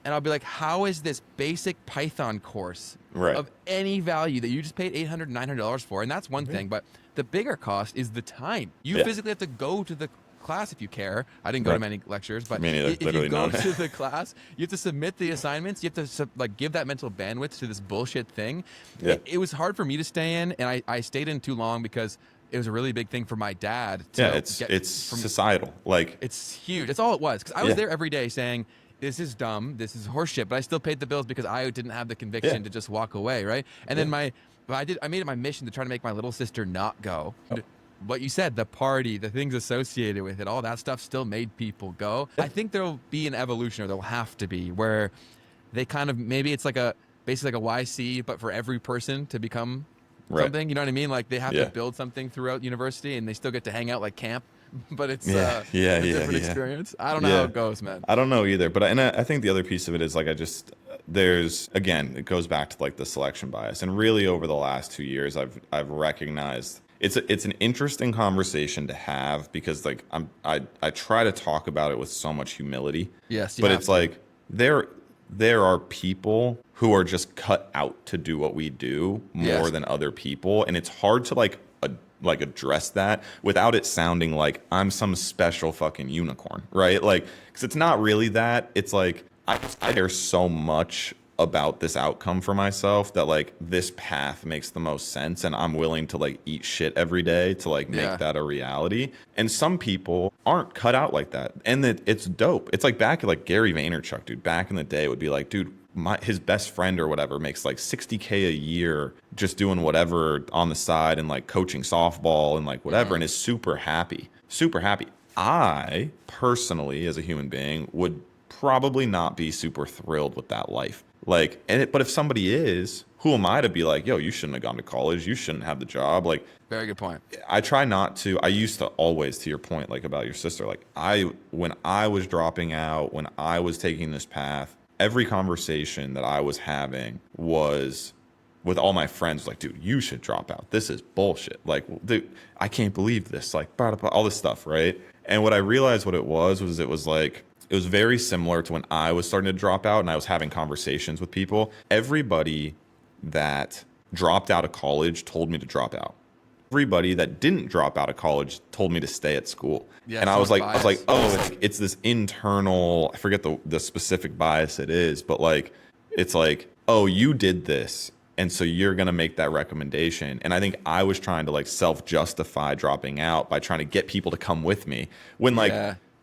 And I'll be like, how is this basic Python course of any value that you just paid $800, $900 for? And that's one thing. But the bigger cost is the time. You physically have to go to the class if you care. I didn't go to many lectures, but if you go to the class, you have to submit the assignments. You have to like give that mental bandwidth to this bullshit thing. It was hard for me to stay in, and I stayed in too long because it was a really big thing for my dad. It's societal. Like, it's huge. That's all it was. Because I was there every day saying, this is dumb, this is horseshit, but I still paid the bills because I didn't have the conviction to just walk away, right? And then I made it my mission to try to make my little sister not go. What you said, the party, the things associated with it, all that stuff still made people go. I think there'll be an evolution, or there'll have to be, where they kind of, maybe it's like basically like a YC, but for every person to become something, you know what I mean? Like, they have to build something throughout university, and they still get to hang out like camp, but it's a different experience. I don't know how it goes, man. I don't know either, but I think the other piece of it is, like, there's, again, it goes back to, like, the selection bias, and really over the last 2 years, I've recognized it's an interesting conversation to have because, like, I try to talk about it with so much humility. Yes, but it's like there are people who are just cut out to do what we do more than other people, and it's hard to like address that without it sounding like I'm some special fucking unicorn, right? Like, because it's not really that. It's like I care so much about this outcome for myself that, like, this path makes the most sense, and I'm willing to, like, eat shit every day to, like, make that a reality. And some people aren't cut out like that, and it's dope. It's like back at, like, Gary Vaynerchuk, dude, back in the day, would be like, dude, his best friend or whatever makes like $60K a year just doing whatever on the side and, like, coaching softball and, like, whatever, and is super happy. I personally, as a human being, would probably not be super thrilled with that life. Like, but if somebody is, who am I to be like, yo, you shouldn't have gone to college, you shouldn't have the job? Like, very good point. I try not to. I used to always, to your point, like, about your sister, like, when I was dropping out, when I was taking this path, every conversation that I was having was with all my friends, like, dude, you should drop out. This is bullshit. Like, dude, I can't believe this. Like, all this stuff, right? And what I realized what it was like, It was very similar to when I was starting to drop out and I was having conversations with people. Everybody that dropped out of college told me to drop out. Everybody that didn't drop out of college told me to stay at school. Yeah, and I was like, oh, it's this internal, I forget the specific bias it is, but like, it's like, oh, you did this, and so you're going to make that recommendation. And I think I was trying to like self-justify dropping out by trying to get people to come with me when like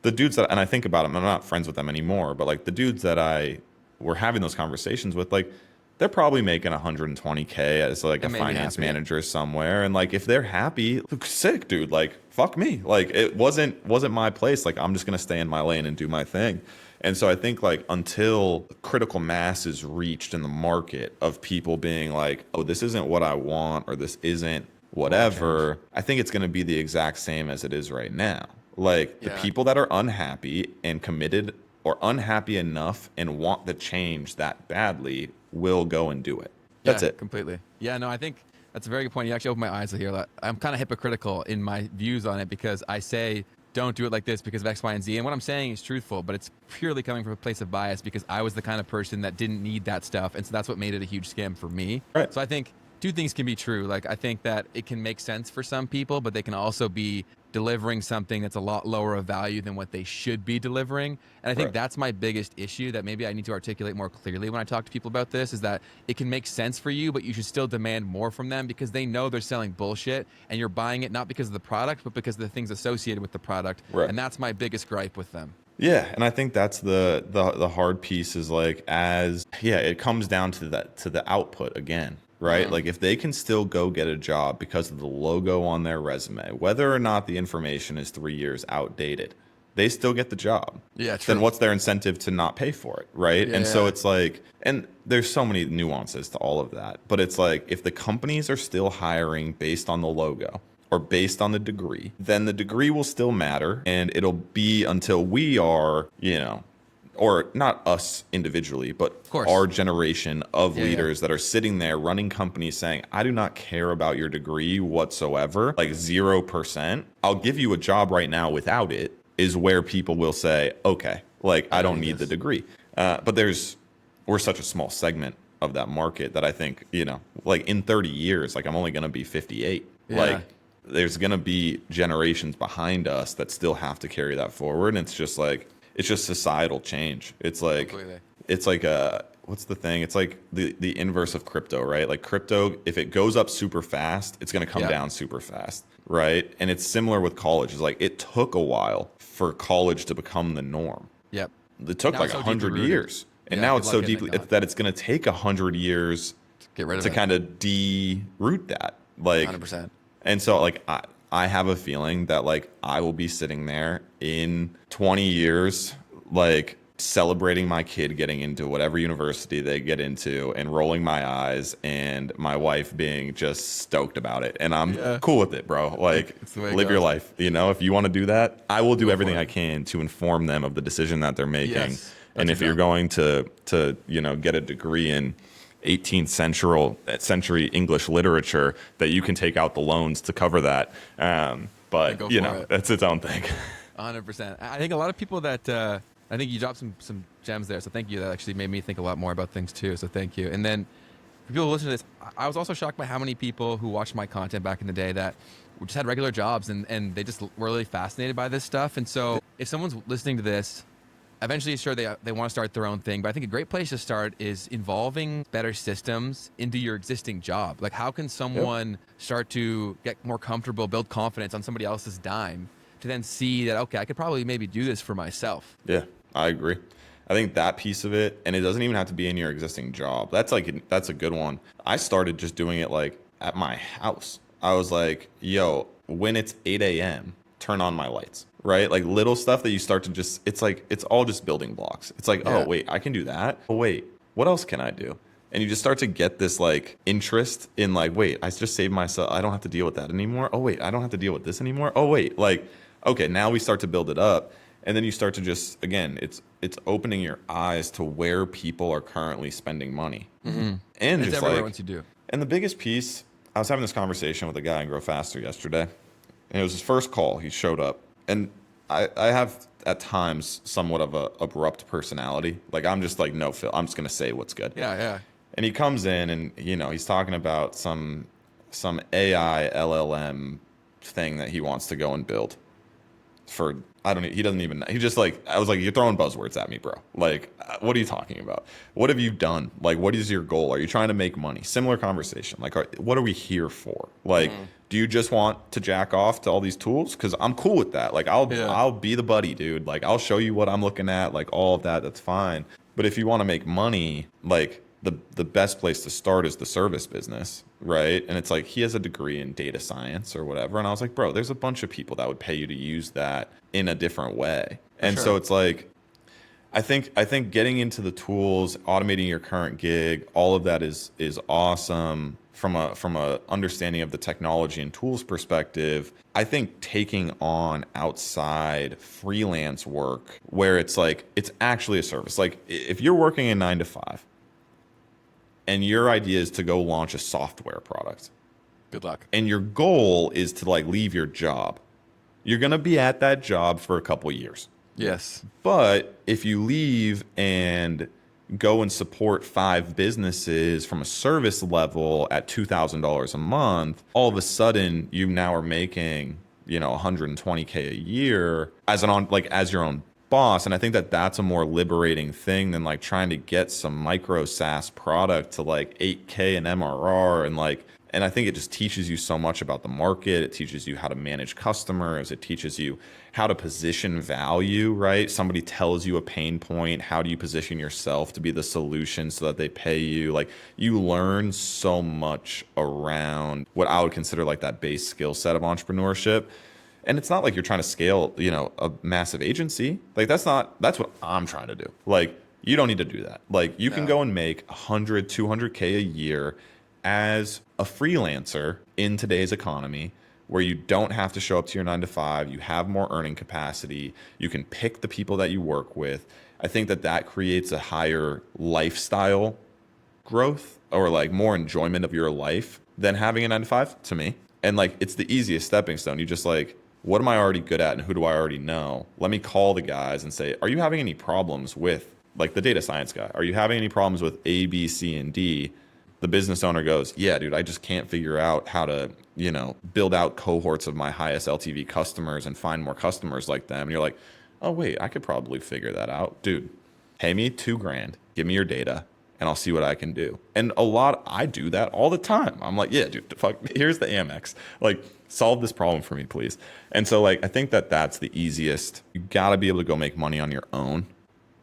the dudes that, and I think about them, I'm not friends with them anymore, but like the dudes that I were having those conversations with, like, they're probably making 120K as like a finance manager somewhere. And like, if they're happy, sick, dude, like, fuck me. Like, it wasn't my place. Like, I'm just going to stay in my lane and do my thing. And so I think like until critical mass is reached in the market of people being like, oh, this isn't what I want, or this isn't whatever, I think it's going to be the exact same as it is right now. Like the people that are unhappy and committed or unhappy enough and want the change that badly will go and do it. That's it. Completely. Yeah, no, I think that's a very good point. You actually opened my eyes here. I'm kind of hypocritical in my views on it because I say, don't do it like this because of X, Y, and Z. And what I'm saying is truthful, but it's purely coming from a place of bias because I was the kind of person that didn't need that stuff. And so that's what made it a huge scam for me. Right. So I think two things can be true. Like, I think that it can make sense for some people, but they can also be delivering something that's a lot lower of value than what they should be delivering. And I think that's my biggest issue that maybe I need to articulate more clearly when I talk to people about this, is that it can make sense for you, but you should still demand more from them because they know they're selling bullshit and you're buying it not because of the product, but because of the things associated with the product. Right. And that's my biggest gripe with them. Yeah, and I think that's the hard piece is like, it comes down to the output again. Right? Like if they can still go get a job because of the logo on their resume, whether or not the information is 3 years outdated, they still get the job. Yeah, true. Then what's their incentive to not pay for it? Right? Yeah, and so it's like, and there's so many nuances to all of that, but it's like, if the companies are still hiring based on the logo or based on the degree, then the degree will still matter. And it'll be until we are, or not us individually, but our generation of leaders that are sitting there running companies saying, I do not care about your degree whatsoever, like 0%. I'll give you a job right now without it, is where people will say, okay, like I don't need the degree. But we're such a small segment of that market that I think, like in 30 years, like I'm only going to be 58. Yeah. Like there's going to be generations behind us that still have to carry that forward. And it's just societal change. It's like, what's the thing? It's like the inverse of crypto, right? Like crypto, if it goes up super fast, it's going to come down super fast, right? And it's similar with college. It's like, it took a while for college to become the norm. Yep. It took like 100 years. And now it's so deeply that it's going to take 100 years to kind of de-root that. Like 100%. And so like, I have a feeling that like I will be sitting there in 20 years, like celebrating my kid getting into whatever university they get into and rolling my eyes, and my wife being just stoked about it. And I'm cool with it, bro. Like live your life. If you want to do that, I will do everything I can to inform them of the decision that they're making. Yes, and if you're going to get a degree in 18th century English literature, that you can take out the loans to cover that. But that's its own thing. 100%. I think a lot of people that I think you dropped some gems there. So thank you. That actually made me think a lot more about things too. So thank you. And then for people who listen to this, I was also shocked by how many people who watched my content back in the day that just had regular jobs and they just were really fascinated by this stuff. And so if someone's listening to this, eventually, sure, they want to start their own thing. But I think a great place to start is involving better systems into your existing job. Like, how can someone start to get more comfortable, build confidence on somebody else's dime to then see that, okay, I could probably maybe do this for myself? Yeah, I agree. I think that piece of it, and it doesn't even have to be in your existing job. That's a good one. I started just doing it like at my house. I was like, yo, when it's 8 a.m., turn on my lights. Right? Like little stuff that you start to just, it's like, it's all just building blocks. It's like, oh, wait, I can do that. Oh, wait, what else can I do? And you just start to get this like interest in like, wait, I just saved myself. I don't have to deal with that anymore. Oh, wait, I don't have to deal with this anymore. Oh, wait, like, okay, now we start to build it up. And then you start to just, again, it's opening your eyes to where people are currently spending money. Mm-hmm. And it's everywhere once you do. And the biggest piece, I was having this conversation with a guy in Grow Faster yesterday. And it was his first call. He showed up. And I have at times somewhat of a abrupt personality. Like I'm just like, no, Phil, I'm just gonna say what's good. Yeah. And he comes in and he's talking about some AI LLM thing that he wants to go and build for he doesn't even know. He just like, I was like, you're throwing buzzwords at me, bro. Like, what are you talking about? What have you done? Like, what is your goal? Are you trying to make money? Similar conversation. Like, what are we here for? Like, do you just want to jack off to all these tools? Because I'm cool with that. Like, I'll be the buddy, dude. Like, I'll show you what I'm looking at. Like, all of that, that's fine. But if you want to make money, like, the best place to start is the service business, right? And it's like, he has a degree in data science or whatever. And I was like, bro, there's a bunch of people that would pay you to use that in a different way. And so it's like, I think getting into the tools, automating your current gig, all of that is awesome from a understanding of the technology and tools perspective. I think taking on outside freelance work where it's like, it's actually a service. Like if you're working a 9 to 5, and your idea is to go launch a software product. Good luck. And your goal is to like leave your job. You're going to be at that job for a couple years. Yes. But if you leave and go and support 5 businesses from a service level at $2,000 a month, all of a sudden you now are making, $120K a year as your own boss. And I think that that's a more liberating thing than like trying to get some micro SaaS product to like 8K and MRR and I think it just teaches you so much about the market. It teaches you how to manage customers. It teaches you how to position value, right? Somebody tells you a pain point. How do you position yourself to be the solution so that they pay you? Like you learn so much around what I would consider like that base skill set of entrepreneurship. And it's not like you're trying to scale, a massive agency. Like that's what I'm trying to do. Like you don't need to do that. Like you can go and make 100, 200K a year as a freelancer in today's economy where you don't have to show up to your 9 to 5. You have more earning capacity. You can pick the people that you work with. I think that creates a higher lifestyle growth or like more enjoyment of your life than having a 9 to 5 to me. And like, it's the easiest stepping stone. You just like, what am I already good at and who do I already know? Let me call the guys and say, are you having any problems with like the data science guy? Are you having any problems with A, B, C, and D? The business owner goes, yeah, dude, I just can't figure out how to, build out cohorts of my highest LTV customers and find more customers like them. And you're like, oh, wait, I could probably figure that out. Dude, pay me $2,000, give me your data, and I'll see what I can do. And I do that all the time. I'm like, yeah, dude, fuck, here's the Amex. Like, solve this problem for me, please. And so, like, I think that's the easiest. You got to be able to go make money on your own.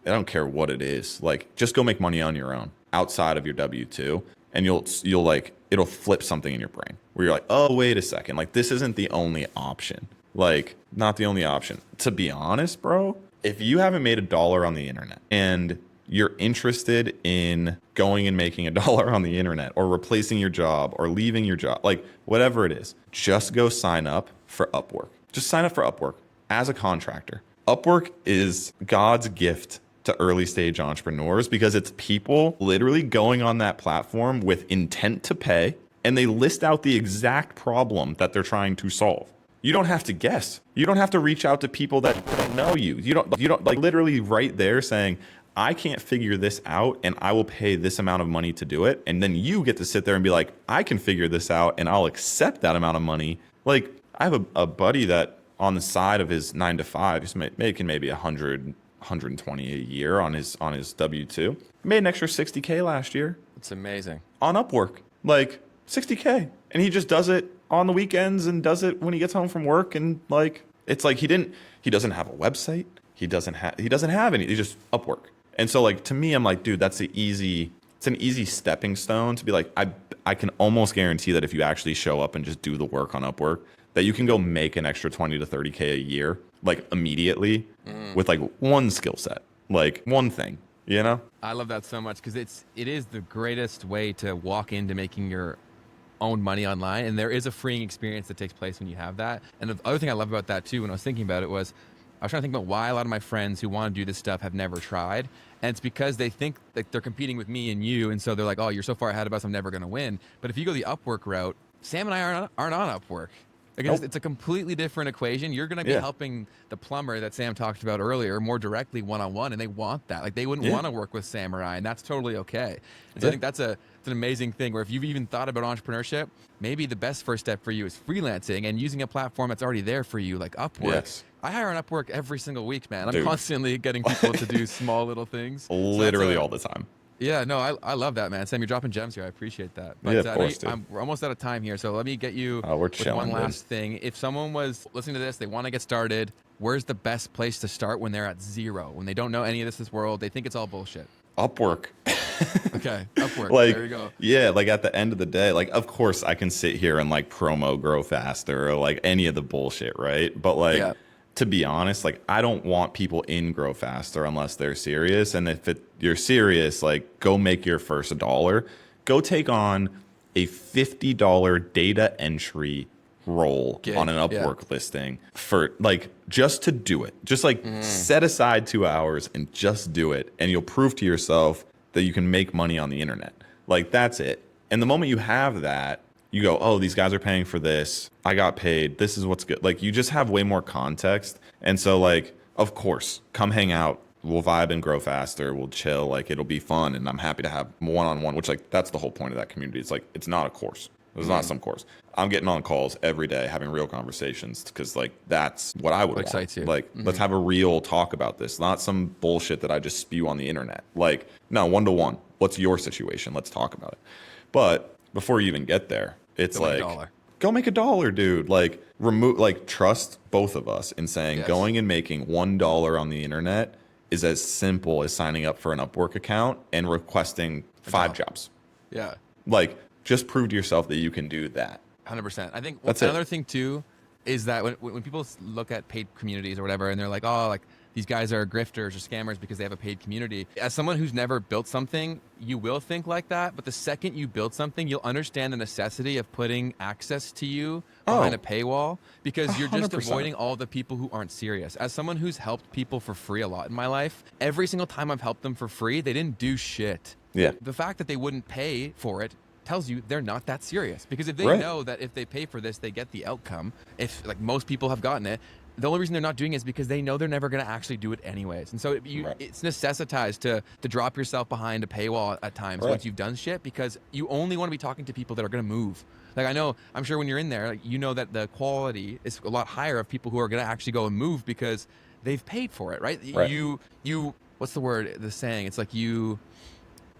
I don't care what it is. Like, just go make money on your own outside of your W-2. And you'll like, it'll flip something in your brain where you're like, oh, wait a second. Like, this isn't the only option. Like, not the only option. To be honest, bro, if you haven't made $1 on the internet and you're interested in going and making $1 on the internet or replacing your job or leaving your job, like whatever it is, just go sign up for Upwork. Just sign up for Upwork as a contractor. Upwork is God's gift to early stage entrepreneurs because it's people literally going on that platform with intent to pay and they list out the exact problem that they're trying to solve. You don't have to guess. You don't have to reach out to people that don't know you. You don't like literally right there saying, I can't figure this out and I will pay this amount of money to do it. And then you get to sit there and be like, I can figure this out and I'll accept that amount of money. Like I have a buddy that on the side of his 9 to 5, he's making maybe 120 a year on his W-2. Made an extra 60K last year. It's amazing. On Upwork, like 60K. And he just does it on the weekends and does it when he gets home from work. And like, it's like he doesn't have a website. He doesn't have any, he's just Upwork. And so like, to me, I'm like, dude, it's an easy stepping stone to be like, I can almost guarantee that if you actually show up and just do the work on Upwork, that you can go make an extra 20 to 30K a year, like immediately with like one skill set, like one thing, I love that so much because it is the greatest way to walk into making your own money online. And there is a freeing experience that takes place when you have that. And the other thing I love about that too, when I was thinking about it was, I was trying to think about why a lot of my friends who want to do this stuff have never tried. And it's because they think like they're competing with me and you. And so they're like, oh, you're so far ahead of us, I'm never going to win. But if you go the Upwork route, Sam and I aren't on Upwork. Like it's a completely different equation. You're going to be helping the plumber that Sam talked about earlier more directly one-on-one, and they want that. Like they wouldn't want to work with Samurai, and that's totally okay. And so I think it's an amazing thing where if you've even thought about entrepreneurship, maybe the best first step for you is freelancing and using a platform that's already there for you, like Upwork. Yes. I hire on Upwork every single week, man. I'm constantly getting people to do small little things. Literally all the time. Yeah, no, I love that, man. Sam, you're dropping gems here. I appreciate that. But, yeah, of course, we're almost out of time here, so let me get you with one last thing. If someone was listening to this, they want to get started, where's the best place to start when they're at zero, when they don't know any of this world, they think it's all bullshit? Upwork. Okay, Upwork. Like, there you go. Yeah, like at the end of the day, like of course I can sit here and like promo grow faster or like any of the bullshit, right? But like to be honest, like I don't want people in Grow Faster unless they're serious. And if you're serious, like go make your first $1. Go take on a $50 data entry role on an Upwork listing for like just to do it. Just like set aside 2 hours and just do it. And you'll prove to yourself that you can make money on the internet. Like that's it. And the moment you have that, you go, oh, these guys are paying for this. I got paid. This is what's good. Like you just have way more context. And so like, of course, come hang out. We'll vibe and grow faster. We'll chill. Like it'll be fun. And I'm happy to have one-on-one, which like that's the whole point of that community. It's like, it's not a course. It's not some course. I'm getting on calls every day, having real conversations because like that's what I would want. You. Like let's have a real talk about this, not some bullshit that I just spew on the internet. Like no, one-to-one. What's your situation? Let's talk about it. But before you even get there, it's like go make $1, dude. Like trust both of us in saying going and making $1 on the internet is as simple as signing up for an Upwork account and requesting 5 jobs. Yeah. Like just prove to yourself that you can do that. 100%. I think another thing too is that when people look at paid communities or whatever, and they're like, oh, like these guys are grifters or scammers because they have a paid community. As someone who's never built something, you will think like that. But the second you build something, you'll understand the necessity of putting access to you behind a paywall because you're just 100%. avoiding all the people who aren't serious. As someone who's helped people for free a lot in my life, every single time I've helped them for free, they didn't do shit. Yeah. The fact that they wouldn't pay for it tells you they're not that serious, because if they know that if they pay for this they get the outcome, if like most people have gotten it, the only reason they're not doing it is because they know they're never going to actually do it anyways. And so it's necessitized to drop yourself behind a paywall at times once you've done shit, because you only want to be talking to people that are going to move. Like I'm sure when you're in there, like, you know that the quality is a lot higher of people who are going to actually go and move because they've paid for it, right? You what's the word, the saying, it's like you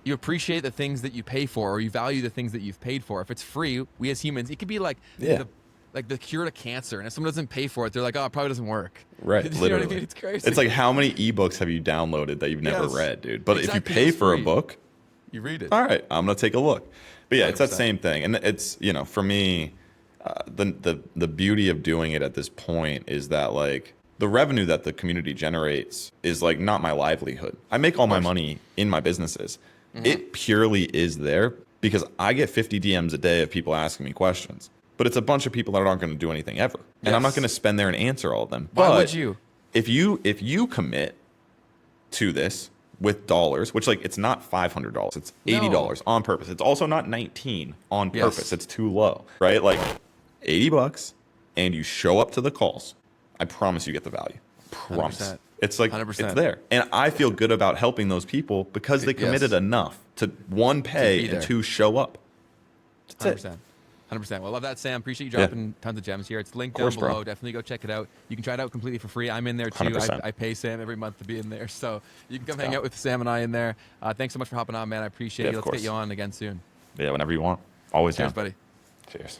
appreciate the things that you pay for, or you value the things that you've paid for. If it's free, we as humans, it could be like the cure to cancer, and if someone doesn't pay for it, they're like, oh, it probably doesn't work. Right, you literally. know what I mean? It's crazy. It's like, how many ebooks have you downloaded that you've never read, dude? But if you pay for a book, you read it. All right, I'm gonna take a look. But yeah, 100%. It's that same thing, and it's, you know, for me, the beauty of doing it at this point is that like the revenue that the community generates is like not my livelihood. I make all my money in my businesses. It purely is there because I get 50 DMs a day of people asking me questions. But it's a bunch of people that aren't going to do anything ever. And I'm not going to spend there and answer all of them. Why would you? If you commit to this with dollars, which like it's not $500, it's $80 on purpose. It's also not 19 on purpose. It's too low, right? Like $80 and you show up to the calls. I promise you get the value. Promise. 100%. It's like 100%. It's there. And I feel good about helping those people because they committed enough to one, pay, and two, show up. That's 100%. 100%. Well, I love that, Sam. Appreciate you dropping tons of gems here. It's linked down below. Definitely go check it out. You can try it out completely for free. I'm in there too. I pay Sam every month to be in there. So you can come hang out with Sam and I in there. Thanks so much for hopping on, man. I appreciate you. Let's get you on again soon. Yeah, whenever you want. Always. Cheers, buddy. Cheers.